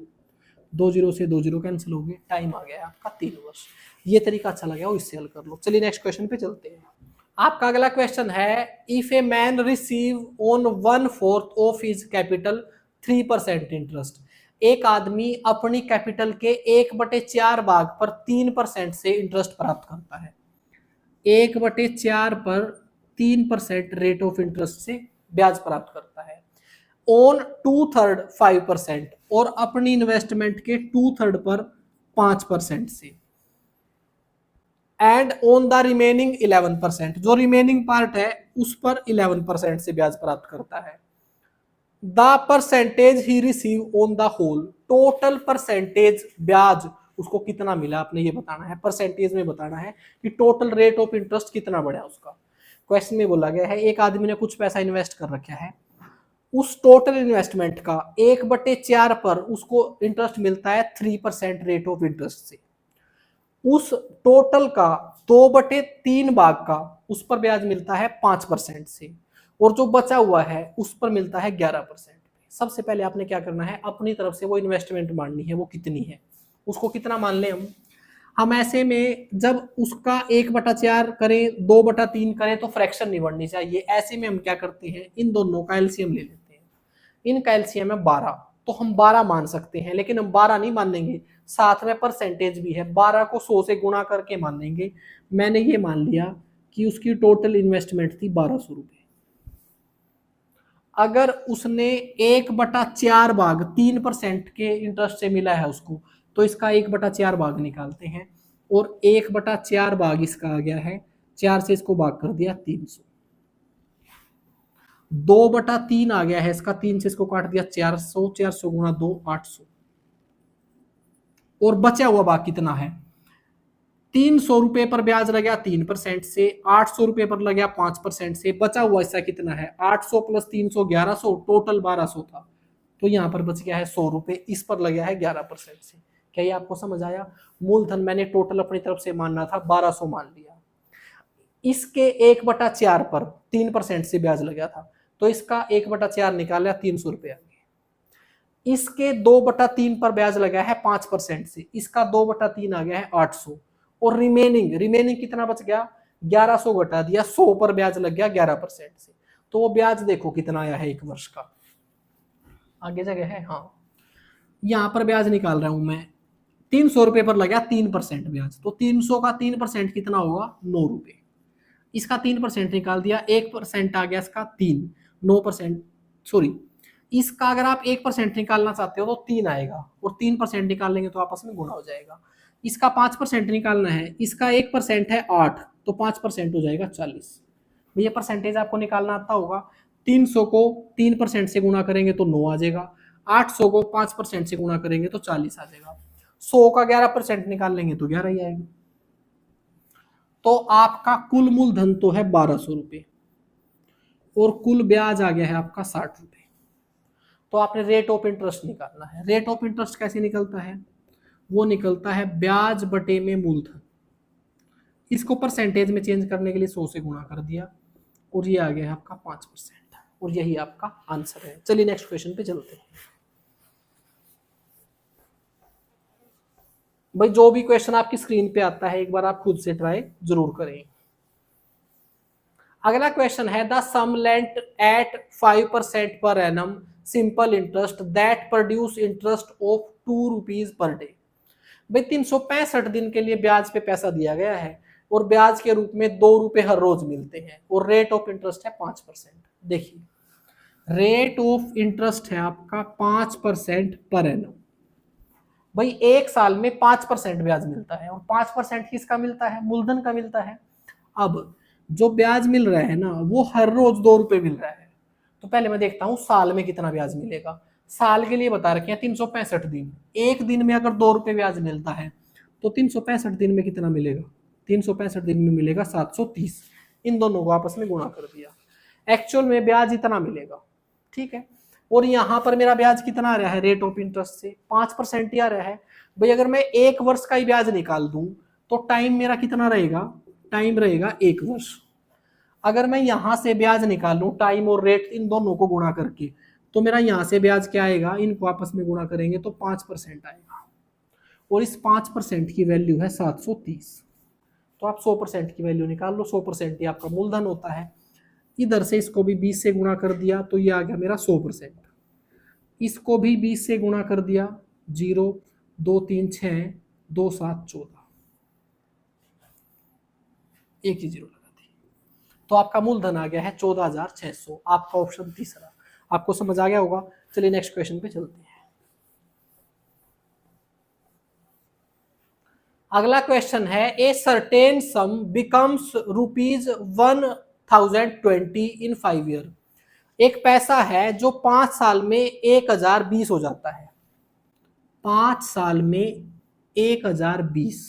2 जीरो से 2 जीरो कैंसिल हो गए, टाइम आ गया आपका 3 वर्ष। ये तरीका अच्छा लगा, इससे हल कर लो। चलिए नेक्स्ट क्वेश्चन पे चलते हैं। आपका अगला क्वेश्चन है, if a man receive on 1/4 of his capital 3% interest. एक आदमी अपनी कैपिटल के 1/4 भाग पर 3% से इंटरेस्ट प्राप्त करता है। 1/4 पर 3% रेट ऑफ इंटरेस्ट से ब्याज प्राप्त करता है। ऑन 2/3 5%, और अपनी इन्वेस्टमेंट के 2/3 पर 5% से, एंड ऑन द रिमेनिंग 11%, जो रिमेनिंग पार्ट है उस पर 11% से ब्याज प्राप्त करता है। The percentage he receive on the whole, total percentage ब्याज उसको कितना मिला, आपने ये बताना है, परसेंटेज में बताना है कि टोटल रेट ऑफ इंटरेस्ट कितना बढ़ा उसका। क्वेश्चन में बोला गया है एक आदमी ने कुछ पैसा इन्वेस्ट कर रखा है, उस टोटल इन्वेस्टमेंट का 1/4 पर उसको इंटरेस्ट मिलता है 3% रेट ऑफ इंटरेस्ट से, उस टोटल का 2/3 भाग का उस पर ब्याज मिलता है 5% से, और जो बचा हुआ है उस पर मिलता है 11%। सबसे पहले आपने क्या करना है, अपनी तरफ से वो इन्वेस्टमेंट माननी है, वो कितनी है, उसको कितना मान लें हम ऐसे में जब उसका 1/4 करें 2/3 करें तो फ्रैक्शन नहीं बढ़नी चाहिए। ऐसे में हम क्या करते हैं, इन दोनों का एलसीएम ले लेते हैं, इनका एलसीएम है 12, तो हम 12 मान सकते हैं, लेकिन हम 12 नहीं मानेंगे, साथ में परसेंटेज भी है, 12 को 100 से गुणा करके मानेंगे। मैंने ये मान लिया कि उसकी टोटल इन्वेस्टमेंट थी 1200 रुपए। अगर उसने 1/4 भाग 3% के इंटरेस्ट से मिला है उसको, तो इसका 1/4 भाग निकालते हैं, और 1/4 भाग इसका आ गया है 4 से, इसको भाग कर दिया 300, 2/3 आ गया है इसका, 3 से इसको काट दिया 400, 400 गुणा 2 800, और बचा हुआ भाग कितना है, 300 रुपए पर ब्याज लग गया 3% से, 800 रुपए पर लग गया 5% से, बचा हुआ हिस्सा कितना है 800 प्लस 300 1100, टोटल 1200 था, तो यहाँ पर बच गया है 100 रुपए, इस पर लग गया है 11% से। क्या ये आपको समझ आया? मूलधन मैंने टोटल अपनी तरफ से मानना था 1200 मान लिया, इसके 1/4 पर 3% से ब्याज लग गया था, तो इसका 1/4 निकाला 300 रुपए आ गए। इसके 2/3 पर ब्याज लगा है 5% से, इसका 2/3 आ गया है 800, और रिमेनिंग रिमेनिंग कितना बच गया 1100 घटा दिया 100 पर ब्याज लग गया 11% से, तो वो ब्याज देखो कितना आया है 1 वर्ष का, आगे जगह है हाँ, यहां पर ब्याज निकाल रहा हूं मैं, 300 रुपए पर लगा 3% ब्याज, तो 300 का 3% कितना होगा 9 रुपए, इसका 3% निकाल दिया, 1% आ गया इसका 3, 9% सॉरी, इसका अगर आप 1% निकालना चाहते हो तो 3 आएगा, और 3% निकालेंगे तो आपस में गुणा हो जाएगा। इसका 5% निकालना है, इसका 1% है 8, तो 5% हो जाएगा 40। ये परसेंटेज आपको निकालना आता होगा, 300 को 3% से गुणा करेंगे तो 9 आ जाएगा, 800 को 5% से गुणा करेंगे तो 40 आ जाएगा, 100 का 11% निकाल लेंगे तो 11 ही आएगा। तो आपका कुल मूलधन तो है 1200 रुपए, और कुल ब्याज आ गया है आपका 60 रुपए। तो आपने रेट ऑफ इंटरेस्ट निकालना है। रेट ऑफ इंटरेस्ट कैसे निकलता है, वो निकलता है ब्याज बटे में मूलधन, इसको परसेंटेज में चेंज करने के लिए 100 से गुणा कर दिया, और ये आ गया है आपका 5%, और यही आपका आंसर है। चलिए नेक्स्ट क्वेश्चन पे चलते हैं। भाई जो भी क्वेश्चन आपकी स्क्रीन पे आता है एक बार आप खुद से ट्राई जरूर करें। अगला क्वेश्चन है the sum lent at 5% per annum simple interest that produce interest of 2 rupees per day. भाई 365 दिन के लिए ब्याज पे पैसा दिया गया है, और ब्याज के रूप में 2 रुपए हर रोज मिलते हैं, और रेट ऑफ इंटरेस्ट है 5%। देखिए रेट ऑफ इंटरेस्ट है आपका 5% पर एनम। भाई एक साल में 5% ब्याज मिलता है, और 5% किसका मिलता है, मूलधन का मिलता है। अब जो ब्याज मिल रहा है ना वो हर रोज 2 रुपए मिल रहा है, तो पहले मैं देखता हूं साल में कितना ब्याज मिलेगा। साल के लिए बता रखे हैं 365 दिन, एक दिन में अगर 2 रुपए ब्याज मिलता है तो 365 दिन में कितना मिलेगा, 365 दिन में मिलेगा 730। इन दोनों को आपस में गुणा कर दिया, एक्चुअल में ब्याज इतना मिलेगा, ठीक है। और यहां पर मेरा ब्याज कितना आ रहा है रेट ऑफ इंटरेस्ट से 5% ही आ रहा है। भाई अगर मैं 1 वर्ष का ही ब्याज निकाल दूं तो टाइम मेरा कितना रहेगा, टाइम रहेगा 1 वर्ष। अगर मैं यहां से ब्याज निकालूं टाइम और रेट इन दोनों को गुणा करके, तो मेरा यहां से ब्याज क्या आएगा, इनको आपस में गुणा करेंगे तो 5% आएगा, और इस 5% की वैल्यू है 730। तो आप 100% की वैल्यू निकाल लो, 100% ही आपका मूलधन होता है। इधर से इसको भी 20 से गुणा कर दिया तो ये आ गया मेरा 100%, इसको भी 20 से गुणा कर दिया, 0 2 3 6 2 7 14, एक ही जीरो लगा दी, तो आपका मूलधन आ गया है 14,600। आपका ऑप्शन तीसरा। आपको समझ आ गया होगा। चलिए नेक्स्ट क्वेश्चन पे चलते हैं। अगला क्वेश्चन है ए सर्टेन सम बिकम्स ₹1020 इन 5 ईयर। एक पैसा है जो 5 साल में 1020 हो जाता है, 5 साल में 1020,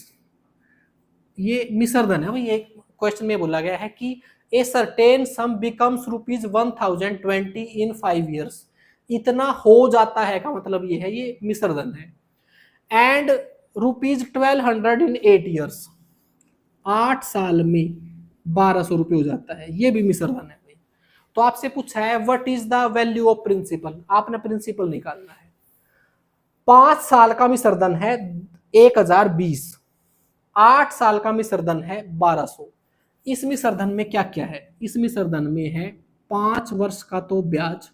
ये मिश्र धन है भाई। एक क्वेश्चन में बोला गया है कि ए सर्टेन सम बिकम्स ₹1020 इन 5 ईयर्स, इतना हो जाता है का मतलब ये है, ये मिश्र धन है। एंड ₹1200 इन 8 ईयर्स, 8 साल में 1200 रुपये हो जाता है, ये भी मिश्र धन है भाई। तो आपसे पूछा है what is the value of principal, आपने प्रिंसिपल निकालना है। 5 साल का मिश्र धन है 1020, 8 साल का मिश्र धन है 1200। इस मिश्र धन में क्या क्या है, इस मिश्र धन में है 5 वर्ष का तो ब्याज,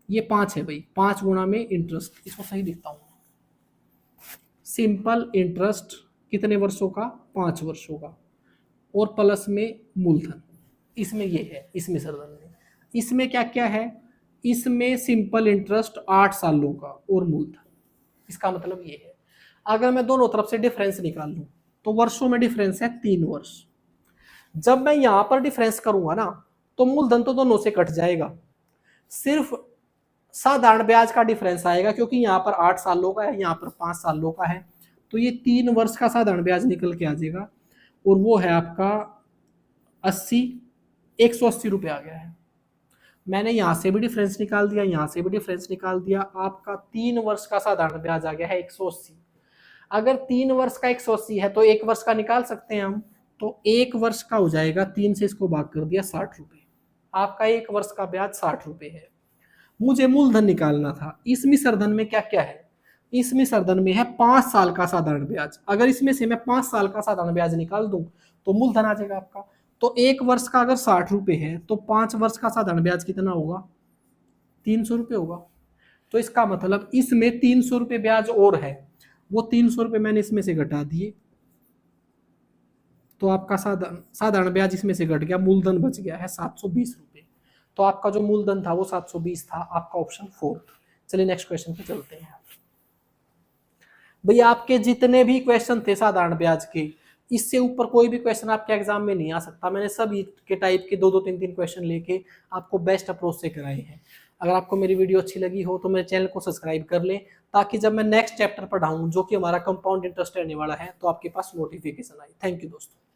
ये 5 है भाई, 5 गुणा में इंटरेस्ट, इसको सही लिखता हूं, सिंपल इंटरेस्ट कितने वर्षों का, 5 वर्षों का, और प्लस में मूलधन, इसमें ये है इस मिश्र धन में। इसमें क्या क्या है, इसमें सिंपल इंटरेस्ट 8 सालों का और मूलधन, इसका मतलब ये है। अगर मैं दोनों तरफ से डिफरेंस निकाल लूं तो वर्षों में डिफरेंस है 3 वर्ष। जब मैं यहां पर डिफरेंस करूंगा ना तो मूलधन तो दोनों से कट जाएगा, सिर्फ साधारण ब्याज का डिफरेंस आएगा, क्योंकि यहाँ पर 8 सालों का है, यहाँ पर 5 सालों का है, तो ये 3 वर्ष का साधारण ब्याज निकल के आ जाएगा, और वो है आपका 180 रुपये आ गया है। मैंने यहाँ से भी डिफरेंस निकाल दिया, यहाँ से भी डिफरेंस निकाल दिया, आपका 3 वर्ष का साधारण ब्याज आ गया है 180। अगर 3 वर्ष का 180 है तो 1 वर्ष का निकाल सकते हैं हम, तो 1 वर्ष का हो जाएगा, 3 से इसको भाग कर दिया 60 रुपये, आपका 1 वर्ष का ब्याज 60 रुपये है। मुझे मूलधन निकालना था। इस मिश्र धन में क्या क्या है, इस मिश्र धन में है 5 साल का साधारण ब्याज। अगर इसमें से मैं 5 साल का साधारण ब्याज निकाल दूं तो मूलधन आ जाएगा आपका। तो 1 वर्ष का अगर 60 रुपये है तो 5 वर्ष का साधारण ब्याज कितना होगा, 300 रुपये होगा। तो इसका मतलब इसमें 300 रुपये ब्याज और है, वो 300 रुपये मैंने इसमें से घटा दिए, तो आपका साधारण ब्याज इसमें से घट गया, मूलधन बच गया है 720 रुपये। तो आपका जो मूलधन था वो 720 था, आपका ऑप्शन 4। चलिए नेक्स्ट क्वेश्चन पे चलते हैं। भैया आपके जितने भी क्वेश्चन थे साधारण ब्याज के, इससे ऊपर कोई भी क्वेश्चन आपके एग्जाम में नहीं आ सकता। मैंने सभी के टाइप के 2-2 3-3 क्वेश्चन लेके आपको बेस्ट अप्रोच से कराए हैं। अगर आपको मेरी वीडियो अच्छी लगी हो तो मेरे चैनल को सब्सक्राइब कर लें, ताकि जब मैं नेक्स्ट चैप्टर पढ़ाऊं जो कि हमारा कंपाउंड इंटरेस्ट रहने वाला है तो आपके पास नोटिफिकेशन आए। थैंक यू दोस्तों।